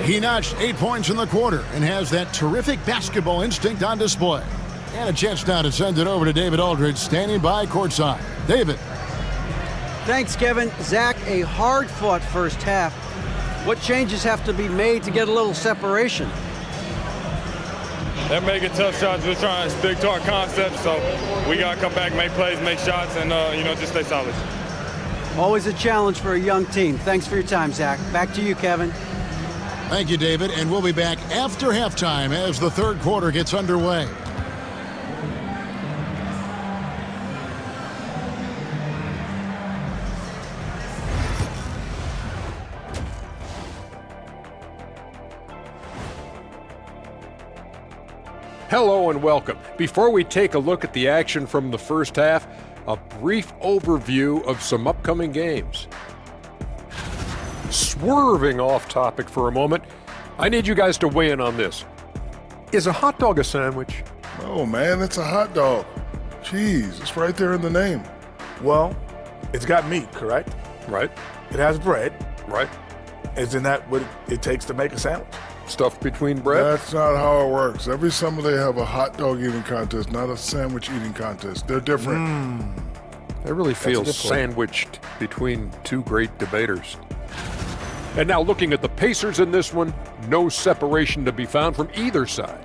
He notched 8 points in the quarter and has that terrific basketball instinct on display. And a chance now to send it over to David Aldridge, standing by courtside. David. Thanks, Kevin. Zach, a hard-fought first half. What changes have to be made to get a little separation? They're making tough shots. We're trying to stick to our concept, so we got to come back, make plays, make shots, and, just stay solid. Always a challenge for a young team. Thanks for your time, Zach. Back to you, Kevin. Thank you, David, and we'll be back after halftime as the third quarter gets underway. Hello and welcome. Before we take a look at the action from the first half, a brief overview of some upcoming games. Swerving off topic for a moment, I need you guys to weigh in on this. Is a hot dog a sandwich? Oh man, it's a hot dog. Cheese, it's right there in the name. Well, it's got meat, correct? Right. It has bread. Right. Isn't that what it takes to make a sandwich? Stuffed between bread? That's not how it works. Every summer they have a hot dog eating contest, not a sandwich eating contest. They're different. I really feel sandwiched between two great debaters. And now looking at the Pacers in this one, no separation to be found from either side.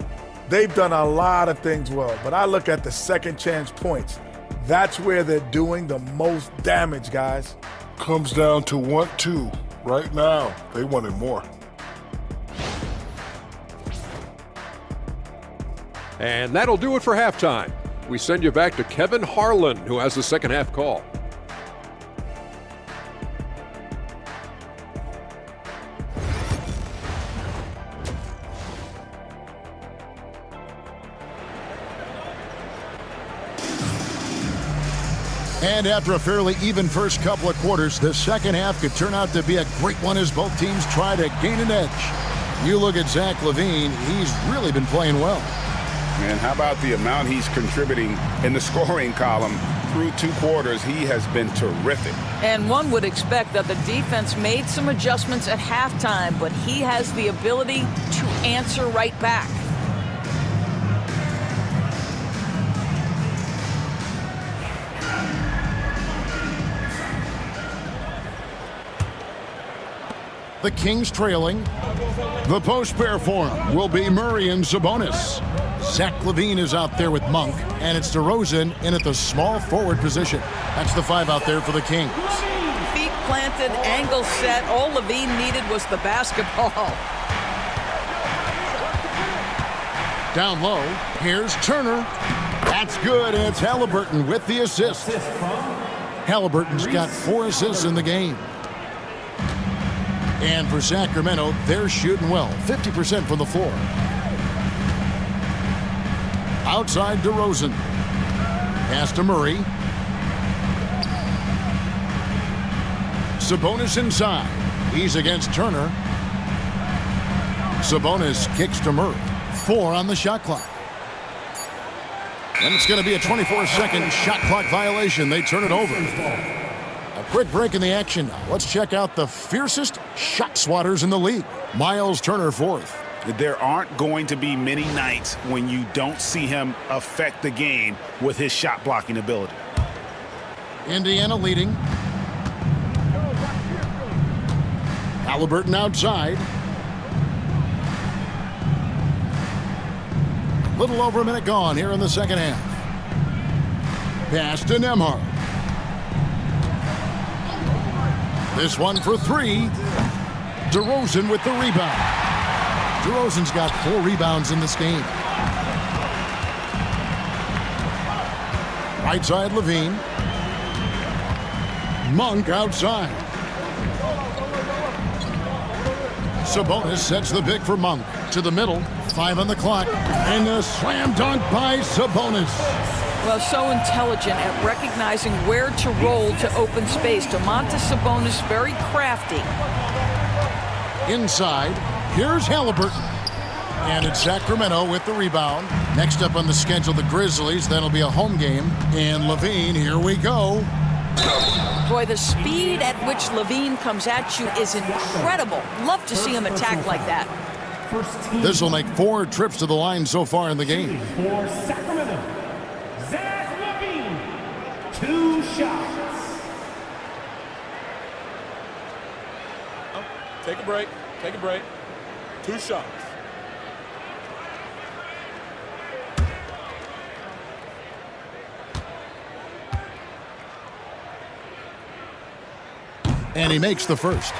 They've done a lot of things well, but I look at the second chance points. That's where they're doing the most damage, guys. Comes down to 1-2 right now. They wanted more. And that'll do it for halftime. We send you back to Kevin Harlan, who has the second half call. And after a fairly even first couple of quarters, the second half could turn out to be a great one as both teams try to gain an edge. You look at Zach LaVine, he's really been playing well. And how about the amount he's contributing in the scoring column? Through 2 quarters, he has been terrific. And one would expect that the defense made some adjustments at halftime, but he has the ability to answer right back. The Kings trailing. The post pair for him will be Murray and Sabonis. Zach LaVine is out there with Monk, and it's DeRozan in at the small forward position. That's the 5 out there for the Kings. Feet planted, angle set. All LaVine needed was the basketball. Down low, here's Turner. That's good, and it's Halliburton with the assist. Halliburton's got 4 assists in the game. And for Sacramento, they're shooting well, 50% from the floor. Outside DeRozan. Pass to Murray. Sabonis inside. He's against Turner. Sabonis kicks to Murray. 4 on the shot clock. And it's going to be a 24-second shot clock violation. They turn it over. A quick break in the action now. Let's check out the fiercest shot swatters in the league. Miles Turner, 4th. There aren't going to be many nights when you don't see him affect the game with his shot blocking ability. Indiana leading. Halliburton outside. Little over a minute gone here in the second half. Pass to Nembhard. This one for 3. DeRozan with the rebound. DeRozan's got 4 rebounds in this game. Right side, LaVine. Monk outside. Sabonis sets the pick for Monk. To the middle, 5 on the clock. And a slam dunk by Sabonis. Well, so intelligent at recognizing where to roll to open space. Domantas Sabonis, very crafty. Inside, here's Halliburton. And it's Sacramento with the rebound. Next up on the schedule, the Grizzlies. Then it'll be a home game. And LaVine, here we go. Boy, the speed at which LaVine comes at you is incredible. Love to see him attack like that. This will make 4 trips to the line so far in the game. For Sacramento, Zach LaVine, 2 shots. Take a break. Take a break. 2 shots. And he makes the first.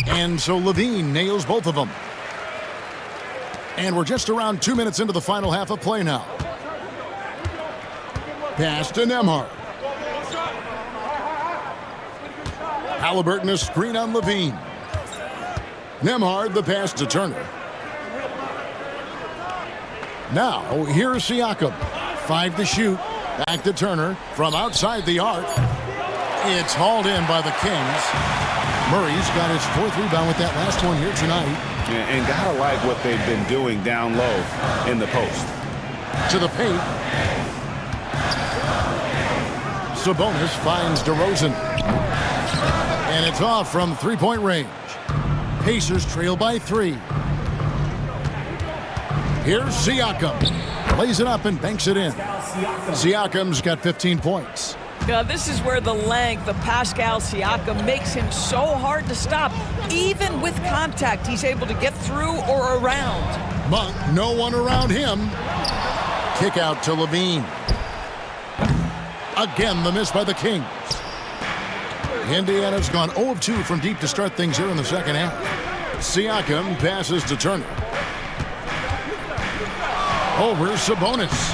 And so LaVine nails both of them. And we're just around 2 minutes into the final half of play now. Pass to Nembhard. Halliburton a screen on LaVine. Nembhard the pass to Turner. Now here's Siakam. 5 to shoot. Back to Turner from outside the arc. It's hauled in by the Kings. Murray's got his 4th rebound with that last one here tonight. And gotta like what they've been doing down low in the post. To the paint. Sabonis finds DeRozan. And it's off from 3-point range. Pacers trail by 3. Here's Siakam. Lays it up and banks it in. Siakam's got 15 points. This is where the length of Pascal Siakam makes him so hard to stop. Even with contact, he's able to get through or around. Monk, no one around him. Kick out to Levine. Again, the miss by the Kings. Indiana's gone 0 of 2 from deep to start things here in the second half. Siakam passes to Turner. Over Sabonis.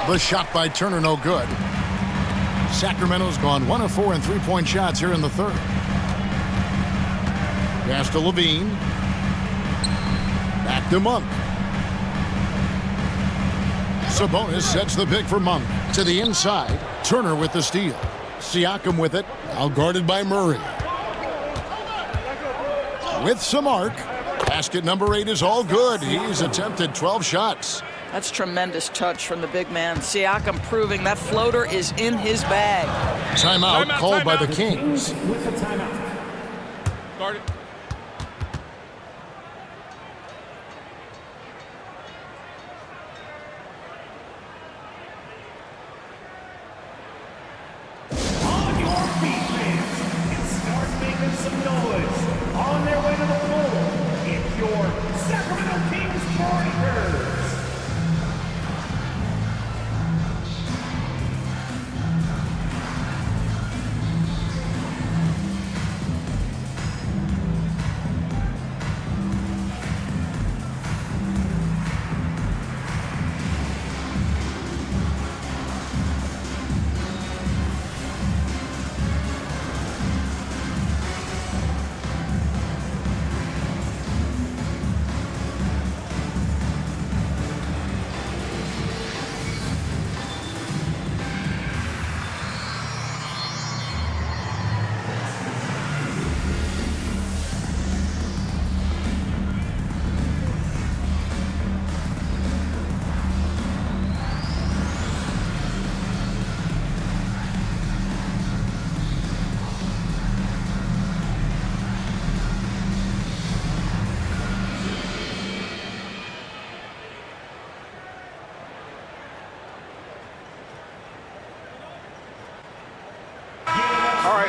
The shot by Turner, no good. Sacramento's gone 1 of 4 in three-point shots here in the third. Pass to Levine. Back to Monk. Sabonis sets the pick for Monk. To the inside. Turner with the steal. Siakam with it. Now guarded by Murray. With some arc. Basket number 8 is all good. He's attempted 12 shots. That's tremendous touch from the big man. Siakam proving that floater is in his bag. Timeout called by the Kings. With the timeout. Guard it. On your feet, fans, and start making some noise. On their way to the floor, it's your Sacramento Kings Breakers.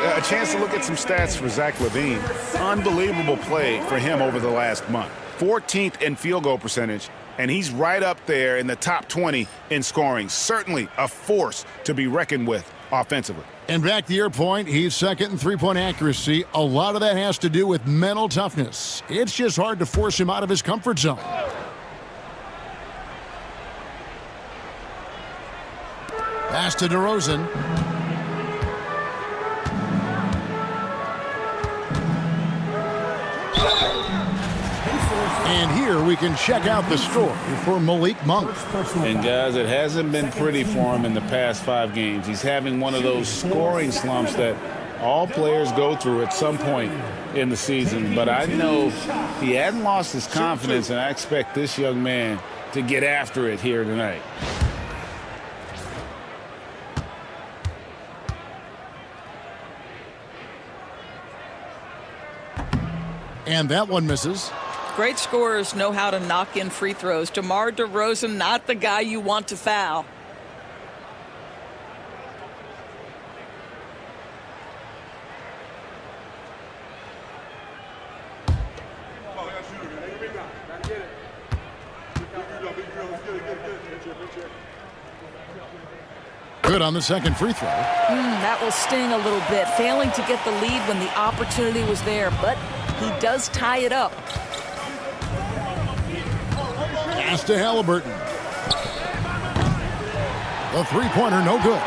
A chance to look at some stats for Zach LaVine. Unbelievable play for him over the last month. 14th in field goal percentage, and he's right up there in the top 20 in scoring. Certainly a force to be reckoned with offensively. And back to your point, he's second in three-point accuracy. A lot of that has to do with mental toughness. It's just hard to force him out of his comfort zone. Pass to DeRozan. And here we can check out the score for Malik Monk. And guys, it hasn't been pretty for him in the past 5 games. He's having one of those scoring slumps that all players go through at some point in the season. But I know he hadn't lost his confidence, and I expect this young man to get after it here tonight. And that one misses. Great scorers know how to knock in free throws. DeMar DeRozan, not the guy you want to foul. Good on the second free throw. That will sting a little bit. Failing to get the lead when the opportunity was there, but he does tie it up. Pass to Halliburton. The three-pointer, no good.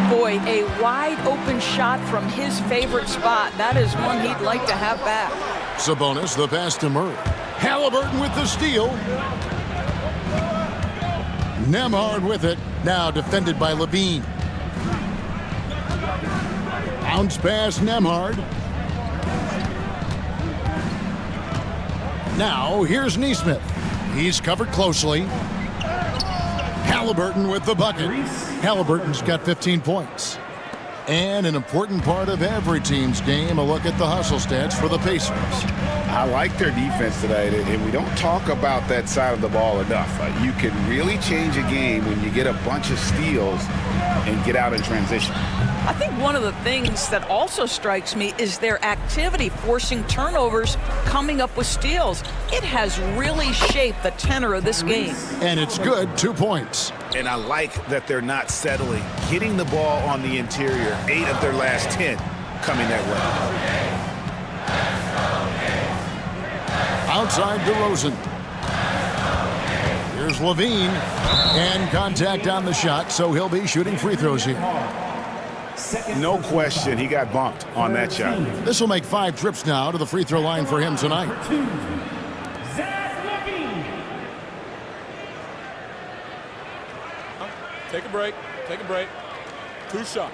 Boy, a wide-open shot from his favorite spot. That is one he'd like to have back. Sabonis, the pass to Murray. Halliburton with the steal. Nembhard with it. Now defended by Levine. Bounce pass, Nembhard. Now here's Nesmith. He's covered closely. Halliburton with the bucket. Halliburton's got 15 points. And an important part of every team's game, a look at the hustle stats for the Pacers. I like their defense tonight, and we don't talk about that side of the ball enough. You can really change a game when you get a bunch of steals and get out in transition. I think one of the things that also strikes me is their activity, forcing turnovers, coming up with steals. It has really shaped the tenor of this game. And it's good, 2 points. And I like that they're not settling. Getting the ball on the interior, 8 of their last 10 coming that way. Outside DeRozan. Here's Levine. And contact on the shot, so he'll be shooting free throws here. No question, he got bumped on that shot. This will make 5 trips now to the free throw line for him tonight. Take a break. Take a break. 2 shots.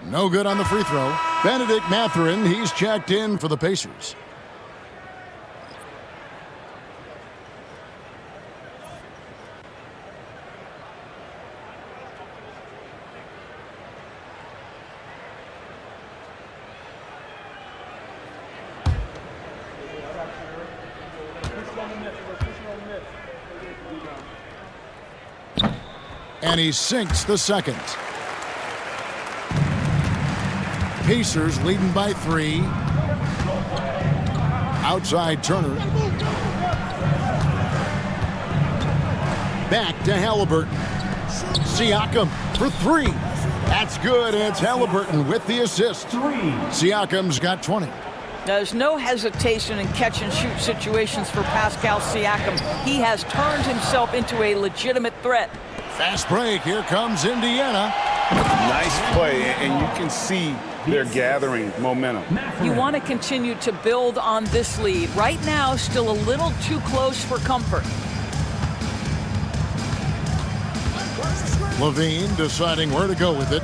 No good on the free throw. Benedict Mathurin, he's checked in for the Pacers. And he sinks the second. Pacers leading by 3. Outside Turner. Back to Halliburton. Siakam for 3. That's good, and it's Halliburton with the assist. Siakam's got 20. There's no hesitation in catch-and-shoot situations for Pascal Siakam. He has turned himself into a legitimate threat. Fast break. Here comes Indiana. Nice play, and you can see they're gathering momentum. You want to continue to build on this lead. Right now, still a little too close for comfort. Levine deciding where to go with it.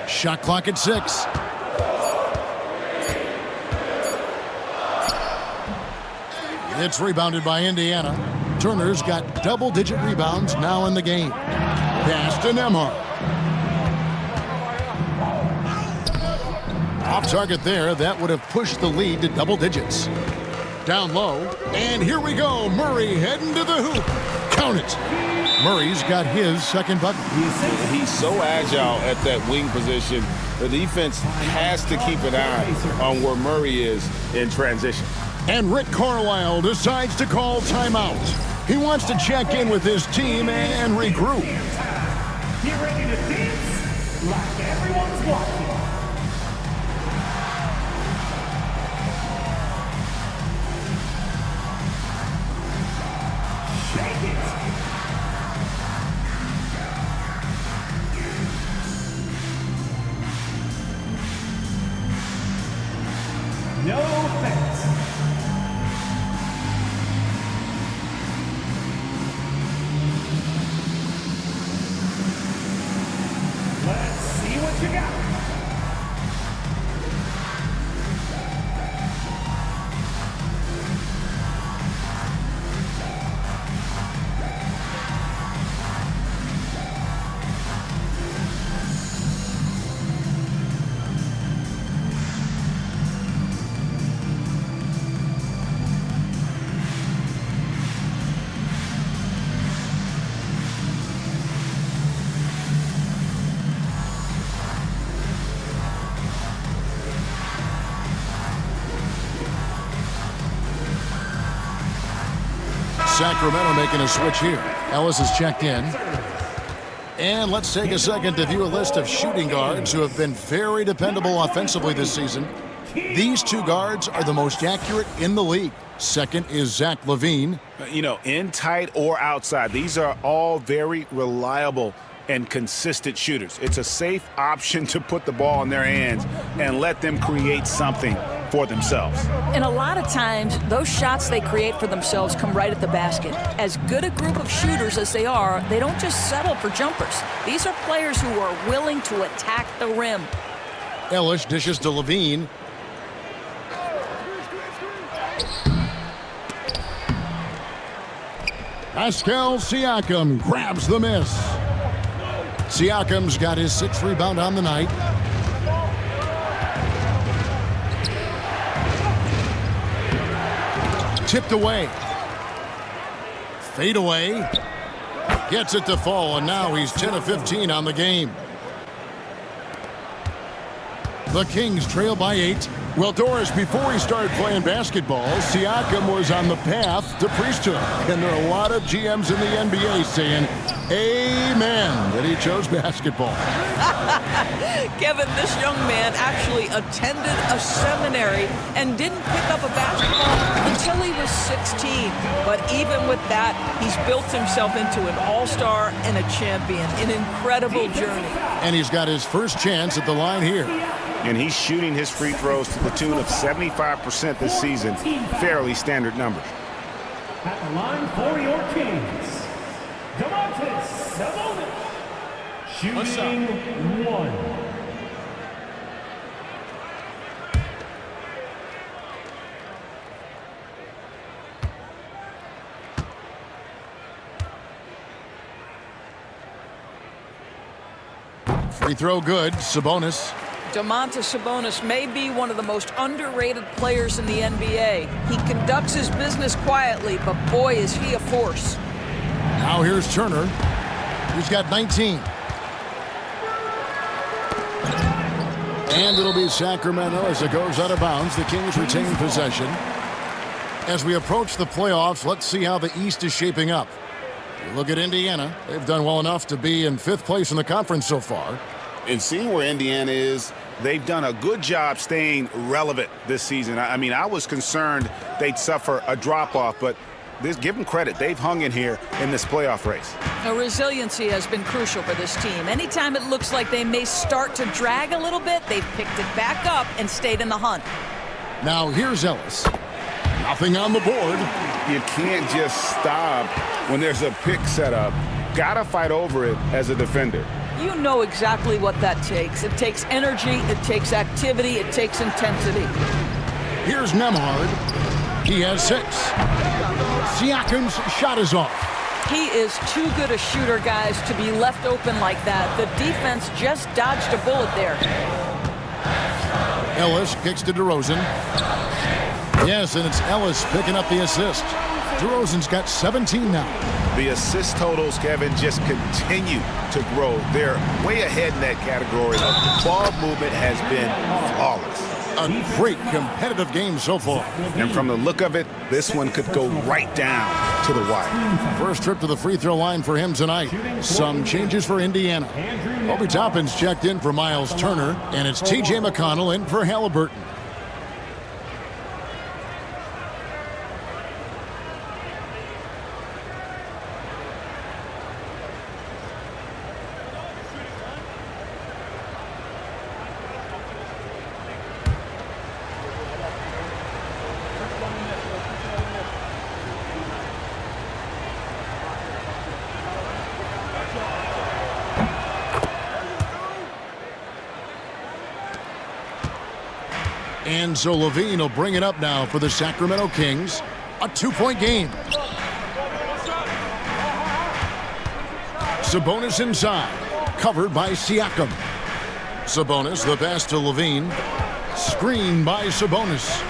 Shot clock at 6. It's rebounded by Indiana. Turner's got double-digit rebounds now in the game. Pass to Nembhard. Off target there. That would have pushed the lead to double digits. Down low. And here we go. Murray heading to the hoop. Count it. Murray's got his second bucket. He's so agile at that wing position. The defense has to keep an eye on where Murray is in transition. And Rick Carlisle decides to call timeout. He wants to check in with his team and regroup. Get ready to dance like everyone's watching. Shake it. No offense. Let's see what you got. Sacramento making a switch here. Ellis is checked in. And let's take a second to view a list of shooting guards who have been very dependable offensively this season. These 2 guards are the most accurate in the league. Second is Zach LaVine. You know, in tight or outside, these are all very reliable and consistent shooters. It's a safe option to put the ball in their hands and let them create something for themselves. And a lot of times, those shots they create for themselves come right at the basket. As good a group of shooters as they are, they don't just settle for jumpers. These are players who are willing to attack the rim. Ellis dishes to LaVine. Pascal Siakam grabs the miss. Siakam's got his 6th rebound on the night. Tipped away. Fade away. Gets it to fall, and now he's 10 of 15 on the game. The Kings trail by 8. Well, Doris, before he started playing basketball, Siakam was on the path to priesthood. And there are a lot of GMs in the NBA saying, amen, that he chose basketball. Kevin, this young man actually attended a seminary and didn't pick up a basketball until he was 16. But even with that, he's built himself into an all-star and a champion. An incredible journey. And he's got his first chance at the line here. And he's shooting his free throws to the tune of 75% this season. Fairly standard numbers. At the line for your Kings, Sabonis. Shooting 1. Free throw good. Sabonis. Domantas Sabonis may be one of the most underrated players in the NBA. He conducts his business quietly, but boy, is he a force. Now here's Turner. He's got 19. And it'll be Sacramento as it goes out of bounds. The Kings retain possession. As we approach the playoffs, let's see how the East is shaping up. You look at Indiana. They've done well enough to be in 5th place in the conference so far. And seeing where Indiana is, they've done a good job staying relevant this season. I mean, I was concerned they'd suffer a drop-off, but give them credit. They've hung in here in this playoff race. Resiliency has been crucial for this team. Anytime it looks like they may start to drag a little bit, they've picked it back up and stayed in the hunt. Now here's Ellis. Nothing on the board. You can't just stop when there's a pick set up. Gotta fight over it as a defender. You know exactly what that takes. It takes energy, it takes activity, it takes intensity. Here's Nemhard. He has 6. Siakam's shot is off. He is too good a shooter, guys, to be left open like that. The defense just dodged a bullet there. Ellis kicks to DeRozan. Yes, and it's Ellis picking up the assist. DeRozan's got 17 now. The assist totals, Kevin, just continue to grow. They're way ahead in that category. The ball movement has been flawless. A great competitive game so far. And from the look of it, this one could go right down to the wire. First trip to the free throw line for him tonight. Some changes for Indiana. Obi Toppin's checked in for Miles Turner, and it's T.J. McConnell in for Halliburton. And so Levine will bring it up now for the Sacramento Kings. A 2-point game. Sabonis inside. Covered by Siakam. Sabonis, the pass to Levine. Screen by Sabonis.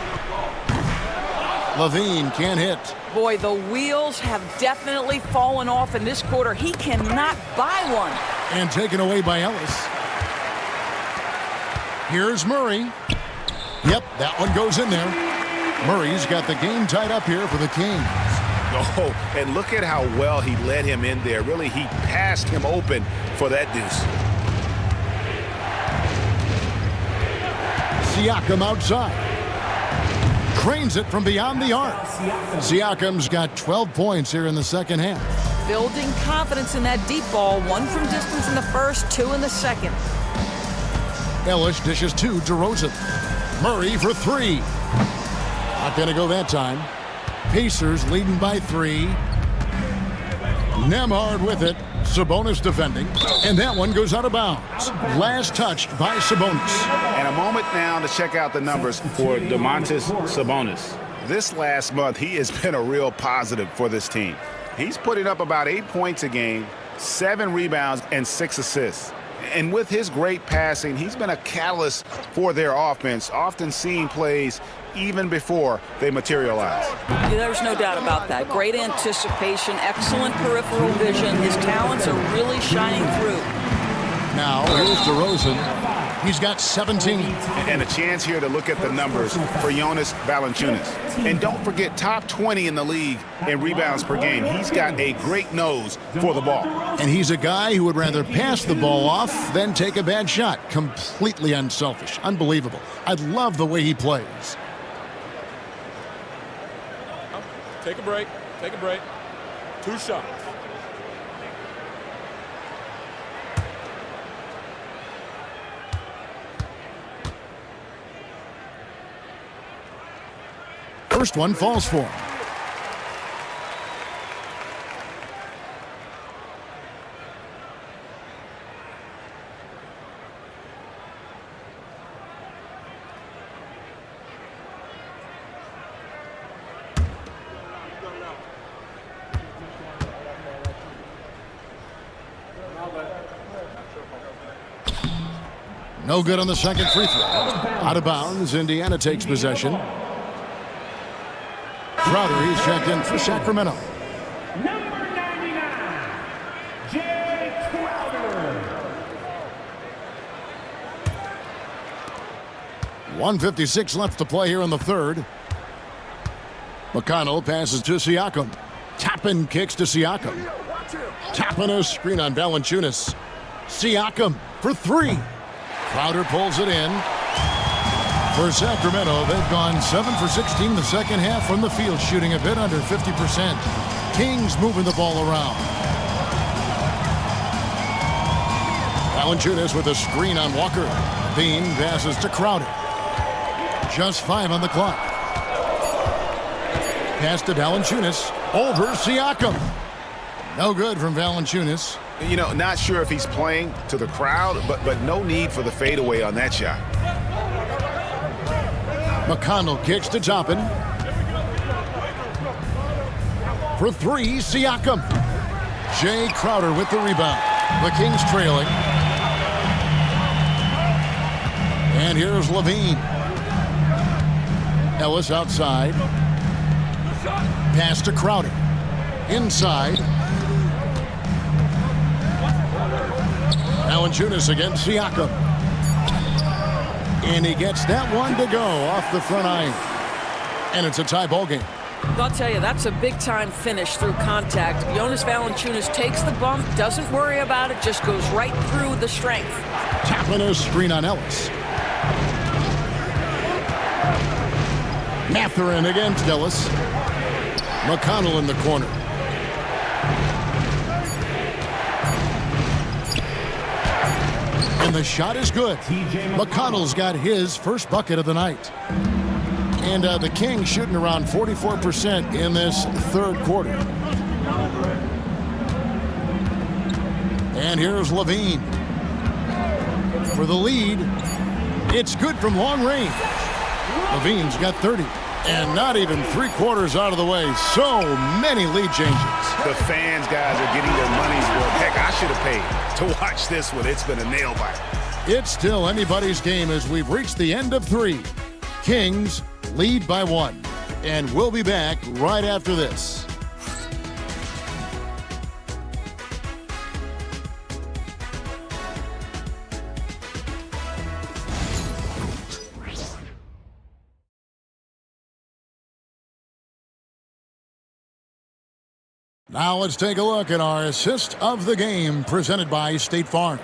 Levine can't hit. Boy, the wheels have definitely fallen off in this quarter. He cannot buy one. And taken away by Ellis. Here's Murray. Yep, that one goes in there. Murray's got the game tied up here for the Kings. Oh, and look at how well he led him in there. Really, he passed him open for that deuce. Siakam outside. Cranes it from beyond the arc. Siakam's got 12 points here in the second half. Building confidence in that deep ball. 1 from distance in the first, 2 in the second. Ellis dishes to DeRozan. Murray for 3. Not going to go that time. Pacers leading by 3. Nemhard with it. Sabonis defending. And that one goes out of bounds. Last touched by Sabonis. And a moment now to check out the numbers for Domantas Sabonis. This last month, he has been a real positive for this team. He's putting up about 8 points a game, 7 rebounds, and 6 assists. And with his great passing, he's been a catalyst for their offense, often seeing plays even before they materialize. Yeah, there's no doubt about that. Great anticipation, excellent peripheral vision. His talents are really shining through. Now, here's DeRozan. He's got 17. And a chance here to look at the numbers for Jonas Valanciunas. And don't forget, top 20 in the league in rebounds per game. He's got a great nose for the ball. And he's a guy who would rather pass the ball off than take a bad shot. Completely unselfish. Unbelievable. I love the way he plays. Take a break. Take a break. 2 shots. First one falls for him. No good on the second free throw. Out of bounds, Indiana takes possession. Crowder, he's checked in for Sacramento. Number 99, Jay Crowder. 1:56 left to play here in the third. McConnell passes to Siakam. Toppin kicks to Siakam. Toppin a screen on Valanciunas. Siakam for 3. Crowder pulls it in. For Sacramento, they've gone 7 for 16 in the second half from the field, shooting a bit under 50%. Kings moving the ball around. Valanciunas with a screen on Walker. Bean passes to Crowder. Just 5 on the clock. Pass to Valanciunas. Over Siakam. No good from Valanciunas. You know, not sure if he's playing to the crowd, but no need for the fadeaway on that shot. McConnell kicks to Toppin. For 3, Siakam. Jay Crowder with the rebound. The Kings trailing. And here's Levine. Ellis outside. Pass to Crowder. Inside. Valanciunas against Siakam. And he gets that one to go off the front iron. And it's a tie ball game. I'll tell you, that's a big-time finish through contact. Jonas Valanciunas takes the bump, doesn't worry about it, just goes right through the strength. Tapping a screen on Ellis. Mathurin against Ellis. McConnell in the corner. And the shot is good. McConnell's got his first bucket of the night. And the Kings shooting around 44% in this third quarter. And here's Levine. For the lead, it's good from long range. Levine's got 30. And not even 3/4 out of the way. So many lead changes. The fans, guys, are getting their money's worth. Heck, I should have paid to watch this one. It's been a nail biter. It's still anybody's game as we've reached the end of 3. Kings lead by 1. And we'll be back right after this. Now let's take a look at our assist of the game presented by State Farm.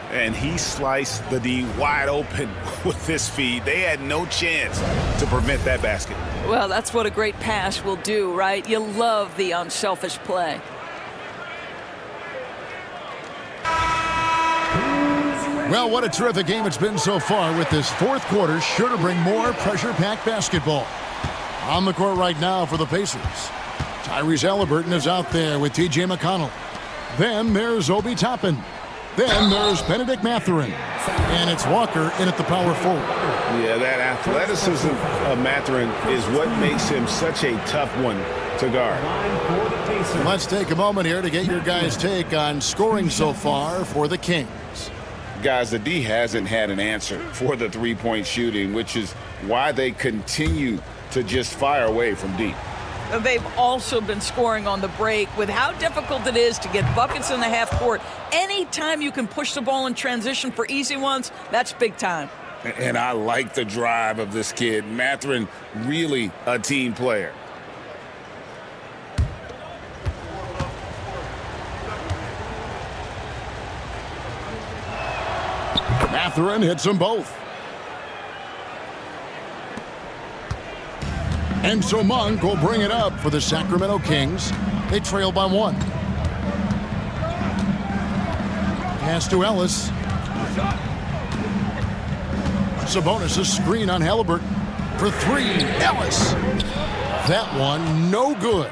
And he sliced the D wide open with this feed. They had no chance to prevent that basket. Well, that's what a great pass will do, right? You love the unselfish play. Well, what a terrific game it's been so far, with this fourth quarter sure to bring more pressure-packed basketball. On the court right now for the Pacers, Tyrese Halliburton is out there with T.J. McConnell. Then there's Obi Toppin. Then there's Benedict Mathurin. And it's Walker in at the power forward. Yeah, that athleticism of Mathurin is what makes him such a tough one to guard. Pacers. Let's take a moment here to get your guys' take on scoring so far for the Kings. Guys, the D hasn't had an answer for the three-point shooting, which is why they continue to just fire away from deep. They've also been scoring on the break. With how difficult it is to get buckets in the half court, anytime you can push the ball in transition for easy ones, that's big time. And I like the drive of this kid. Mathurin, really a team player. Mathurin hits them both. And so Monk will bring it up for the Sacramento Kings. They trail by 1. Pass to Ellis. Sabonis' screen on Halliburton for 3. Ellis. That one no good.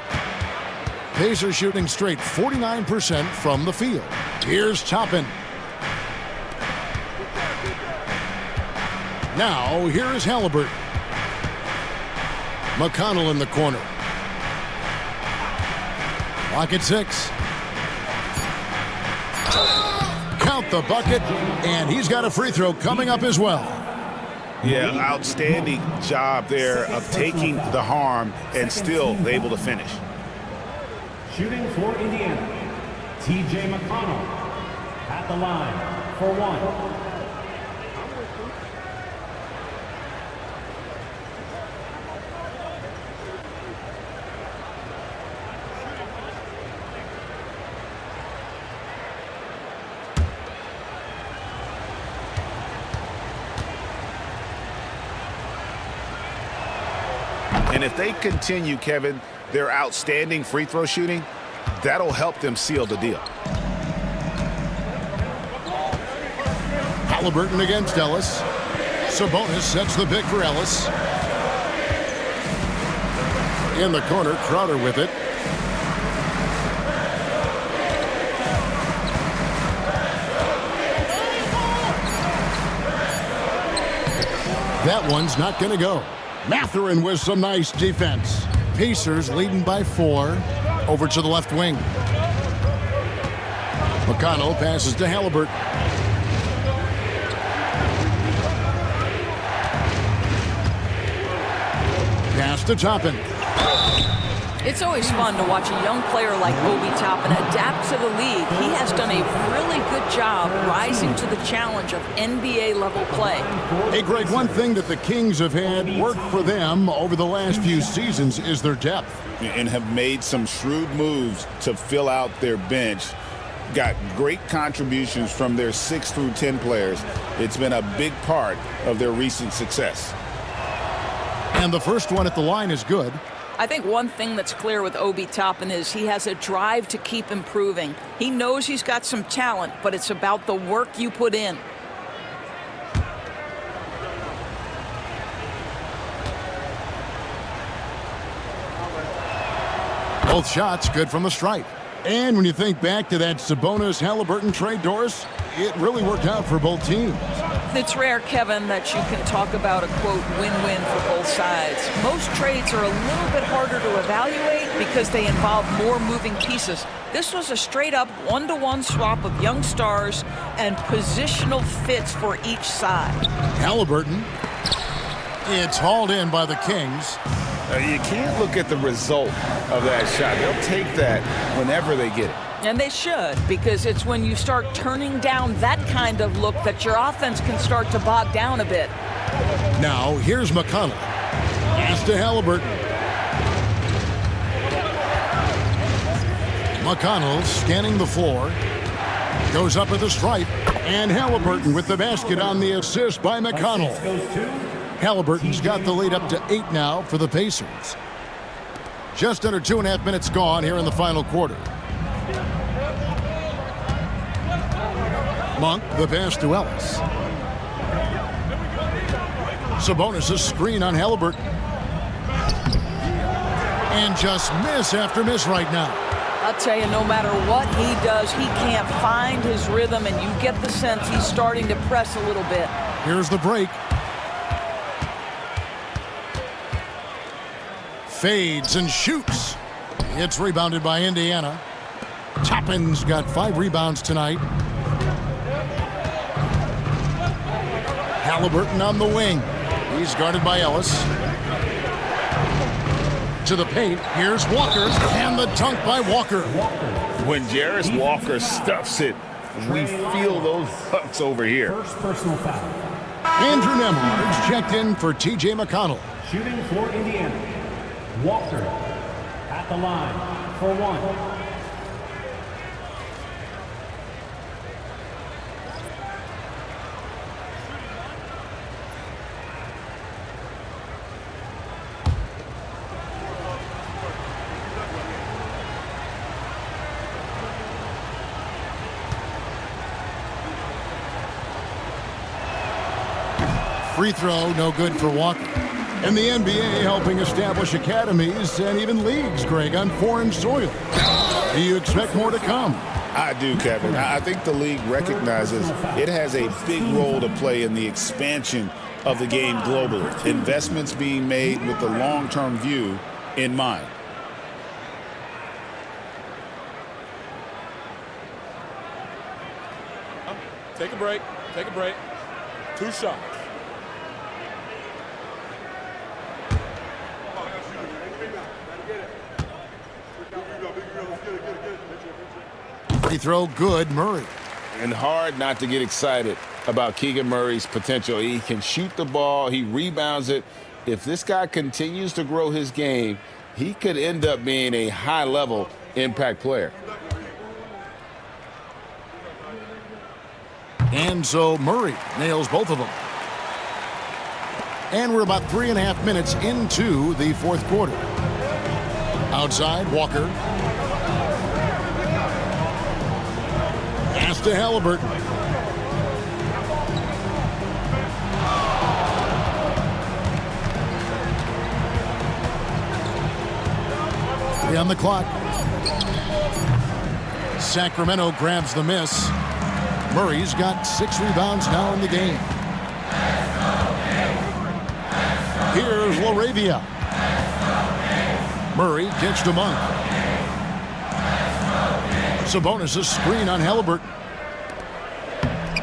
Pacers shooting straight 49% from the field. Here's Toppin. Now, here is Halliburton. McConnell in the corner. Lock at 6. Count the bucket, and he's got a free throw coming up as well. Yeah, outstanding job there of taking the harm and still able to finish. Shooting for Indiana, T.J. McConnell at the line for 1. And if they continue, Kevin, their outstanding free throw shooting, that'll help them seal the deal. Halliburton against Ellis. Sabonis sets the pick for Ellis. In the corner, Crowder with it. That one's not going to go. Mathurin with some nice defense. Pacers leading by 4. Over to the left wing. McConnell passes to Halliburton. Pass to Toppin. It's always fun to watch a young player like Obi Toppin adapt to the league. He has done a really good job rising to the challenge of NBA-level play. Hey, Greg, one thing that the Kings have had work for them over the last few seasons is their depth. And have made some shrewd moves to fill out their bench. Got great contributions from their 6 through 10 players. It's been a big part of their recent success. And the first one at the line is good. I think one thing that's clear with Obi Toppin is he has a drive to keep improving. He knows he's got some talent, but it's about the work you put in. Both shots good from the stripe. And when you think back to that Sabonis-Halliburton trade, Doris, it really worked out for both teams. It's rare, Kevin, that you can talk about a, quote, win-win for both sides. Most trades are a little bit harder to evaluate because they involve more moving pieces. This was a straight-up one-to-one swap of young stars and positional fits for each side. Halliburton. It's hauled in by the Kings. You can't look at the result of that shot. They'll take that whenever they get it. And they should, because it's when you start turning down that kind of look that your offense can start to bog down a bit. Now, here's McConnell. Pass to Halliburton. McConnell scanning the floor. Goes up at the stripe. And Halliburton with the basket on the assist by McConnell. Halliburton's got the lead up to 8 now for the Pacers. Just under 2.5 minutes gone here in the final quarter. Monk, the pass to Ellis. Sabonis' screen on Halliburton. And just miss after miss right now. I'll tell you, no matter what he does, he can't find his rhythm, and you get the sense he's starting to press a little bit. Here's the break. Fades and shoots. It's rebounded by Indiana. Toppin's got 5 rebounds tonight. Halliburton on the wing. He's guarded by Ellis. To the paint. Here's Walker. And the dunk by Walker. When Jarris Walker stuffs it, we feel those bucks over here. First personal foul. Andrew Nembhard's checked in for T.J. McConnell. Shooting for Indiana. Walker at the line for 1. Free throw, no good for Walker. And the NBA helping establish academies and even leagues, Greg, on foreign soil. Do you expect more to come? I do, Kevin. I think the league recognizes it has a big role to play in the expansion of the game globally. Investments being made with the long-term view in mind. Take a break. Take a break. 2 shots. Free throw, good, Murray. And hard not to get excited about Keegan Murray's potential. He can shoot the ball. He rebounds it. If this guy continues to grow his game, he could end up being a high-level impact player. And so Murray nails both of them. And we're about 3.5 minutes into the fourth quarter. Outside, Walker. Pass to Halliburton. On the clock. Sacramento grabs the miss. Murray's got 6 rebounds now in the game. Here's Laravia. Murray gets to Monk. Sabonis' screen on Halliburton.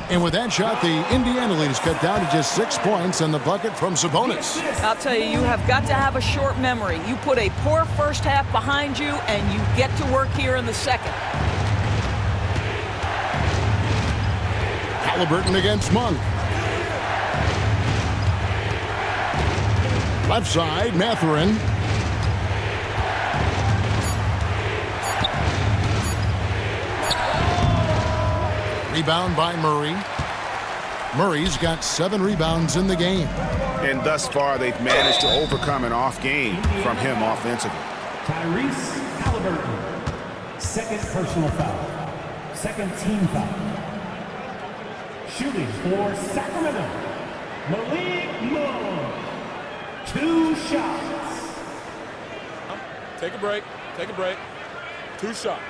And with that shot, the Indiana lead is cut down to just 6 points and the bucket from Sabonis. I'll tell you, you have got to have a short memory. You put a poor first half behind you, and you get to work here in the second. Halliburton against Monk. Left side, Mathurin. Rebound by Murray. Murray's got 7 rebounds in the game. And thus far, they've managed to overcome an off game from him offensively. Tyrese Halliburton. Second personal foul. Second team foul. Shooting for Sacramento. Malik Monk. 2 shots. Take a break. Take a break. 2 shots.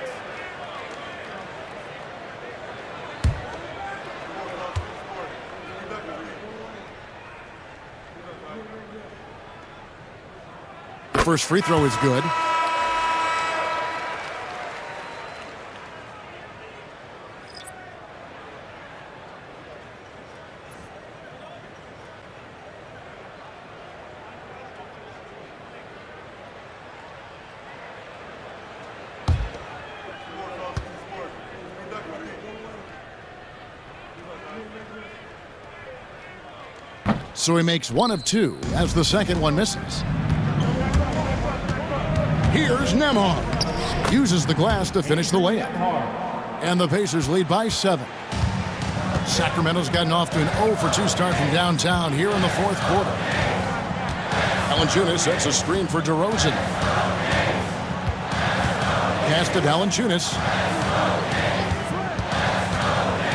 The first free throw is good. So he makes 1 of 2 as the second one misses. Here's Nembhard. Uses the glass to finish the layup. And the Pacers lead by 7. Sacramento's gotten off to an 0 for 2 start from downtown here in the fourth quarter. Valanciunas sets a screen for DeRozan. Pass to Valanciunas.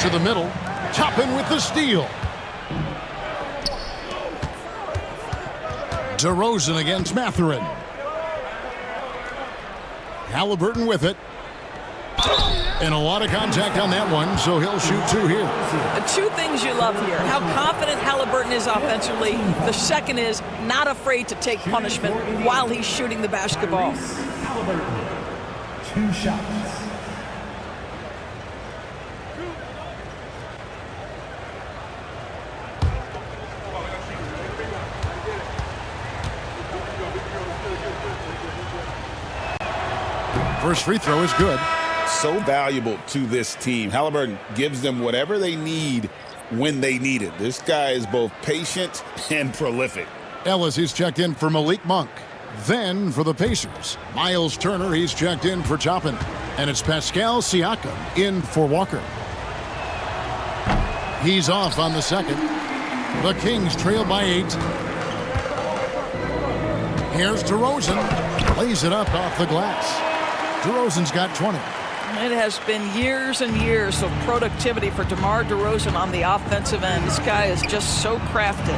To the middle. Toppin with the steal. DeRozan against Mathurin. Halliburton with it. And a lot of contact on that one, so he'll shoot 2 here. The 2 things you love here, how confident Halliburton is offensively. The second is not afraid to take punishment while he's shooting the basketball. 2 shots. First free throw is good. So valuable to this team. Halliburton gives them whatever they need when they need it. This guy is both patient and prolific. Ellis, he's checked in for Malik Monk. Then for the Pacers, Miles Turner, he's checked in for Toppin. And it's Pascal Siakam in for Walker. He's off on the second. The Kings trail by 8. Here's DeRozan. Lays it up off the glass. DeRozan's got 20. It has been years and years of productivity for DeMar DeRozan on the offensive end. This guy is just so crafted.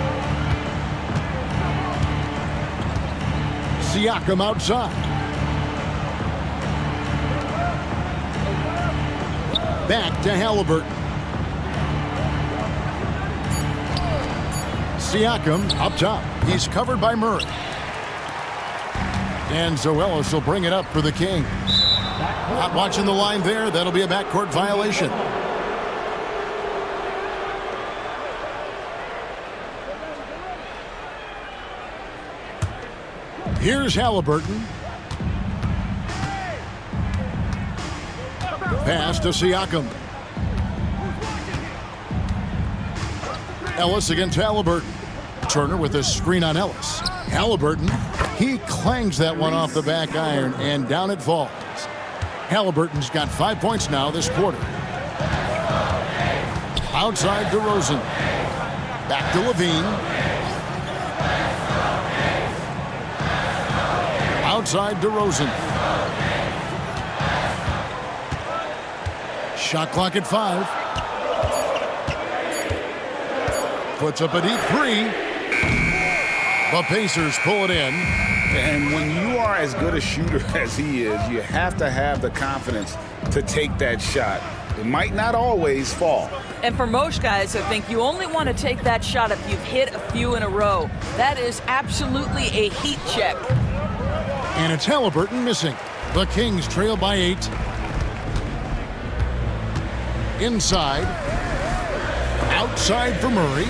Siakam outside. Back to Halliburton. Siakam up top. He's covered by Murray. And Zoelos will bring it up for the Kings. Not watching the line there. That'll be a backcourt violation. Here's Halliburton. Pass to Siakam. Ellis against Halliburton. Turner with a screen on Ellis. Halliburton, he clangs that one off the back iron, and down it falls. Halliburton's got 5 points now this quarter. Outside DeRozan. Back to Levine. Outside DeRozan. Shot clock at 5. Puts up a deep 3. The Pacers pull it in. And when you are as good a shooter as he is, you have to have the confidence to take that shot. It might not always fall. And for most guys, I think you only want to take that shot if you've hit a few in a row. That is absolutely a heat check. And it's Halliburton missing. The Kings trail by 8. Inside. Outside for Murray.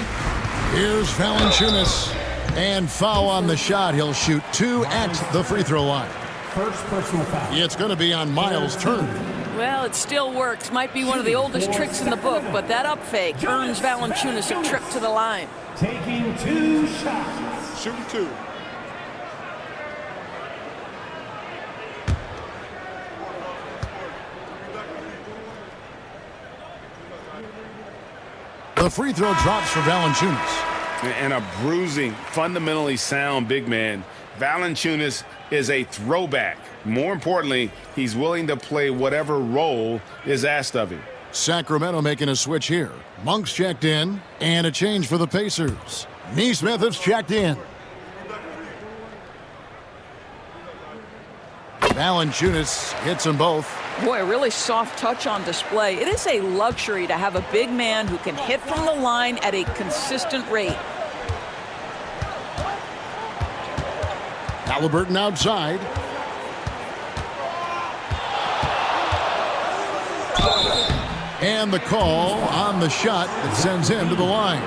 Here's Valanciunas. And foul on the shot. He'll shoot 2 at the free throw line. First personal foul. It's going to be on Miles Turner. Well, it still works. Might be one of the oldest tricks in the book, but that up fake earns Valanciunas a trip to the line. Taking 2 shots. Shooting 2. The free throw drops for Valanciunas. And a bruising, fundamentally sound big man. Valanciunas is a throwback. More importantly, he's willing to play whatever role is asked of him. Sacramento making a switch here. Monk's checked in, and a change for the Pacers. Neesmith is checked in. Valanciunas hits them both. Boy, a really soft touch on display. It is a luxury to have a big man who can hit from the line at a consistent rate. Halliburton outside. And the call on the shot that sends him to the line.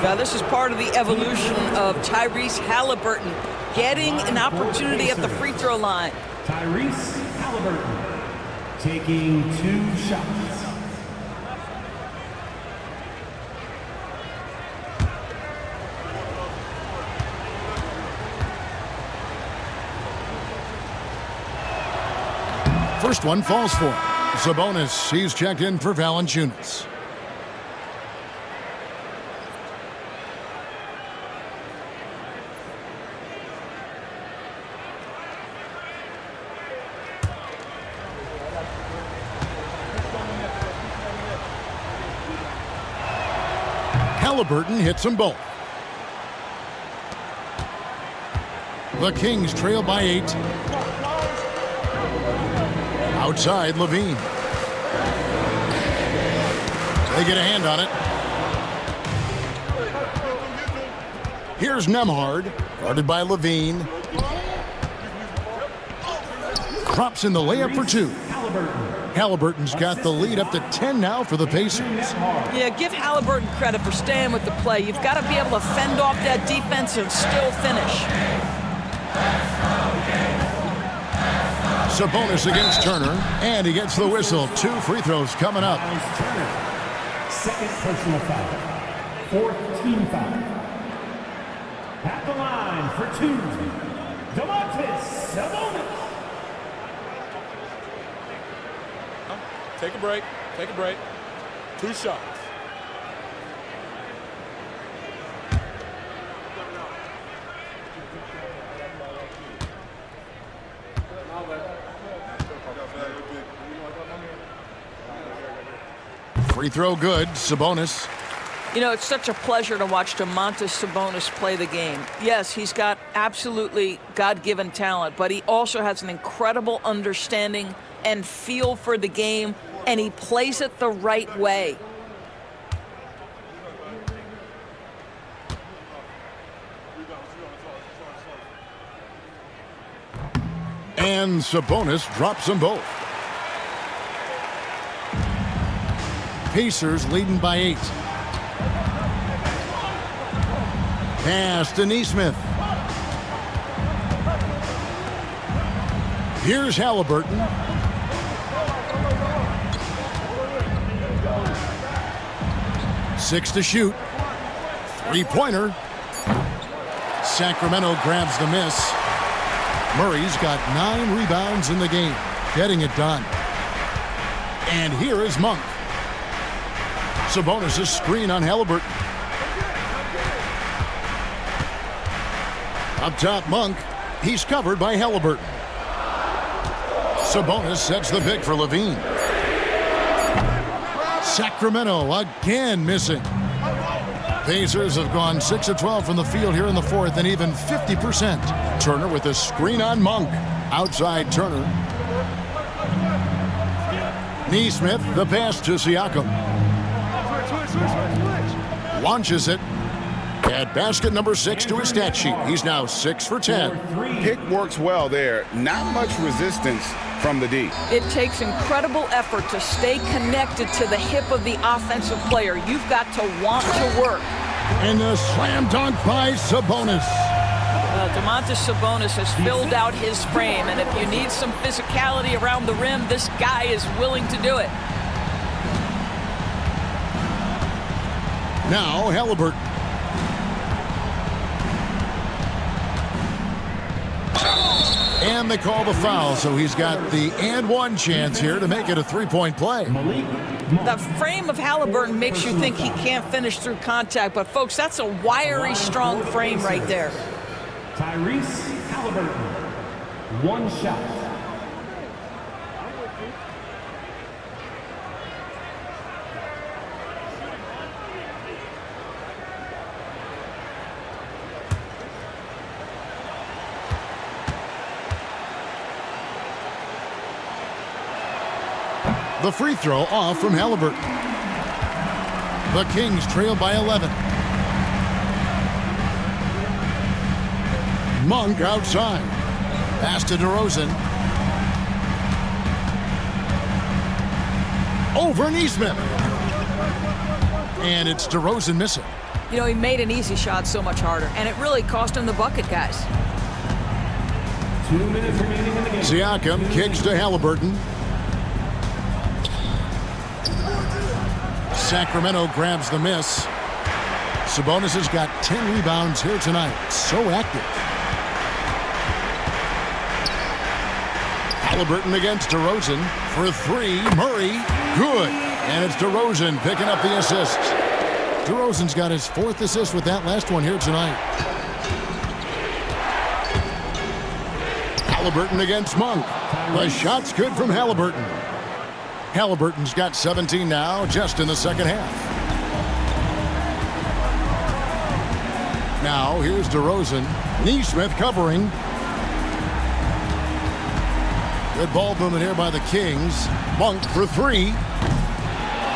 Now, this is part of the evolution of Tyrese Halliburton getting an opportunity at the free throw line. Tyrese Halliburton taking 2 shots. First one falls for him. Sabonis, he's checked in for Valanciunas. Halliburton hits them both. The Kings trail by 8. Outside, Levine. They get a hand on it. Here's Nembhard, guarded by Levine. drops in the layup for 2. Halliburton's got the lead up to 10 now for the Pacers. Yeah, give Halliburton credit for staying with the play. You've got to be able to fend off that defense and still finish. Sabonis against Turner, and he gets the whistle. 2 free throws coming up. Second personal foul. 4th team foul. At the line for 2, Sabonis. Take a break. Take a break. 2 shots. Free throw good, Sabonis. You know, it's such a pleasure to watch Domantas Sabonis play the game. Yes, he's got absolutely God-given talent, but he also has an incredible understanding and feel for the game, and he plays it the right way. And Sabonis drops them both. Pacers leading by 8. Pass to Nesmith. Here's Halliburton. Six to shoot. Three-pointer. Sacramento grabs the miss. Murray's got 9 rebounds in the game, getting it done. And here is Monk. Sabonis' screen on Halliburton. Up top, Monk. He's covered by Halliburton. Sabonis sets the pick for Levine. Sacramento again missing. Pacers have gone 6 of 12 from the field here in the 4th and even 50%. Turner with a screen on Monk. Outside Turner. Nesmith, the pass to Siakam. Launches it. At basket number 6 to his stat sheet. He's now 6 for 10. Pick works well there. Not much resistance from the D. It takes incredible effort to stay connected to the hip of the offensive player. You've got to want to work. And the slam dunk by Sabonis. Domantas Sabonis has filled out his frame, and if you need some physicality around the rim, this guy is willing to do it. Now Halliburton. And they call the foul, so he's got the and one chance here to make it a three-point play. The frame of Halliburton makes you think he can't finish through contact, but folks, that's a wiry, strong frame right there. Tyrese Halliburton, 1 shot. The free throw off from Halliburton. The Kings trail by 11. Monk outside. Pass to DeRozan. Over Nesmith. And it's DeRozan missing. You know, he made an easy shot so much harder, and it really cost him the bucket, guys. 2 minutes remaining in the game. Siakam kicks to Halliburton. Sacramento grabs the miss. Sabonis has got 10 rebounds here tonight. So active. Halliburton against DeRozan for 3. Murray, good. And it's DeRozan picking up the assist. DeRozan's got his 4th assist with that last one here tonight. Halliburton against Monk. The shot's good from Halliburton. Halliburton's got 17 now, just in the second half. Now, here's DeRozan. Nesmith covering. Good ball movement here by the Kings. Monk for 3.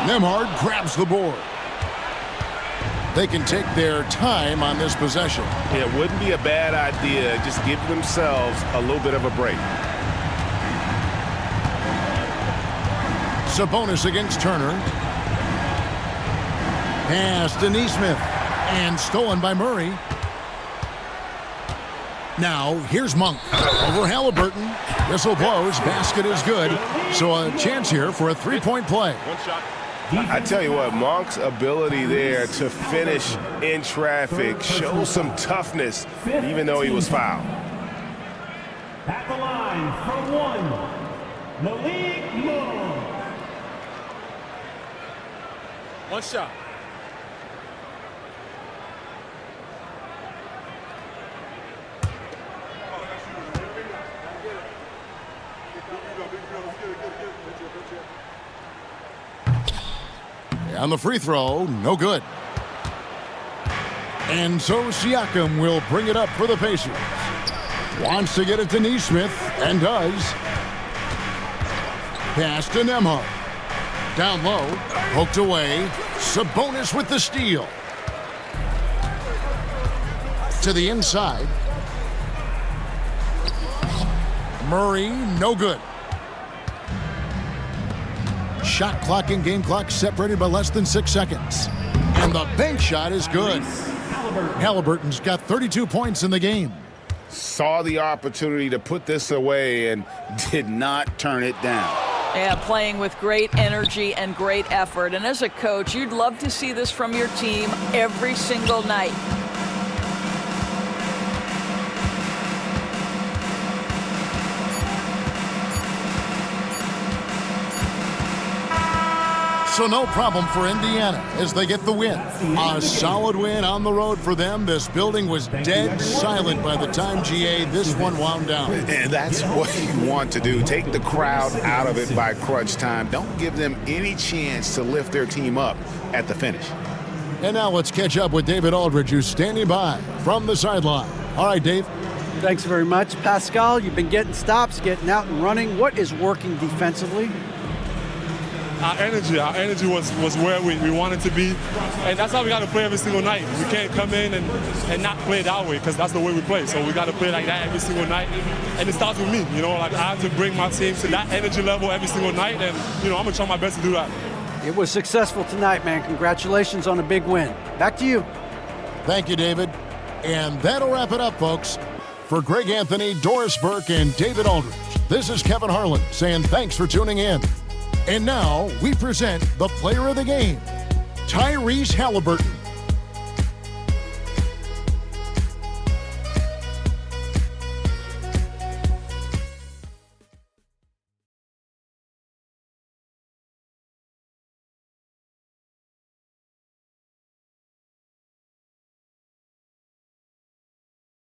Nembhard grabs the board. They can take their time on this possession. It wouldn't be a bad idea. Just give themselves a little bit of a break. Sabonis against Turner. Pass to Neesmith. And stolen by Murray. Now, here's Monk over Halliburton. Whistle blows. Basket is good. So a chance here for a three-point play. One shot. I tell you what, Monk's ability there to finish in traffic shows some toughness, even though he was fouled. At the line for one, Malik Monk. One shot. On the free throw, no good. And so Siakam will bring it up for the Pacers. Wants to get it to Neesmith, and does. Pass to Nembhard. Down low, poked away. Sabonis with the steal. To the inside. Murray, no good. Shot clock and game clock separated by less than 6 seconds. And the bank shot is good. Halliburton's got 32 points in the game. Saw the opportunity to put this away and did not turn it down. Yeah, playing with great energy and great effort. And as a coach, you'd love to see this from your team every single night. So no problem for Indiana as they get the win. A solid win on the road for them. This building was dead silent by the time, GA, this one wound down. And that's what you want to do. Take the crowd out of it by crunch time. Don't give them any chance to lift their team up at the finish. And now let's catch up with David Aldridge, who's standing by from the sideline. All right, Dave. Thanks very much. Pascal, you've been getting stops, getting out and running. What is working defensively? Our energy was where we wanted to be, and that's how we got to play every single night. We can't come in and not play that way, because that's the way we play. So we got to play like that every single night, and it starts with me. You know, like I have to bring my team to that energy level every single night, and you know I'm gonna try my best to do that. It was successful tonight, man. Congratulations on a big win. Back to you. Thank you, David. And that'll wrap it up, folks. For Greg Anthony, Doris Burke, and David Aldridge, this is Kevin Harlan saying thanks for tuning in. And now we present the player of the game, Tyrese Halliburton.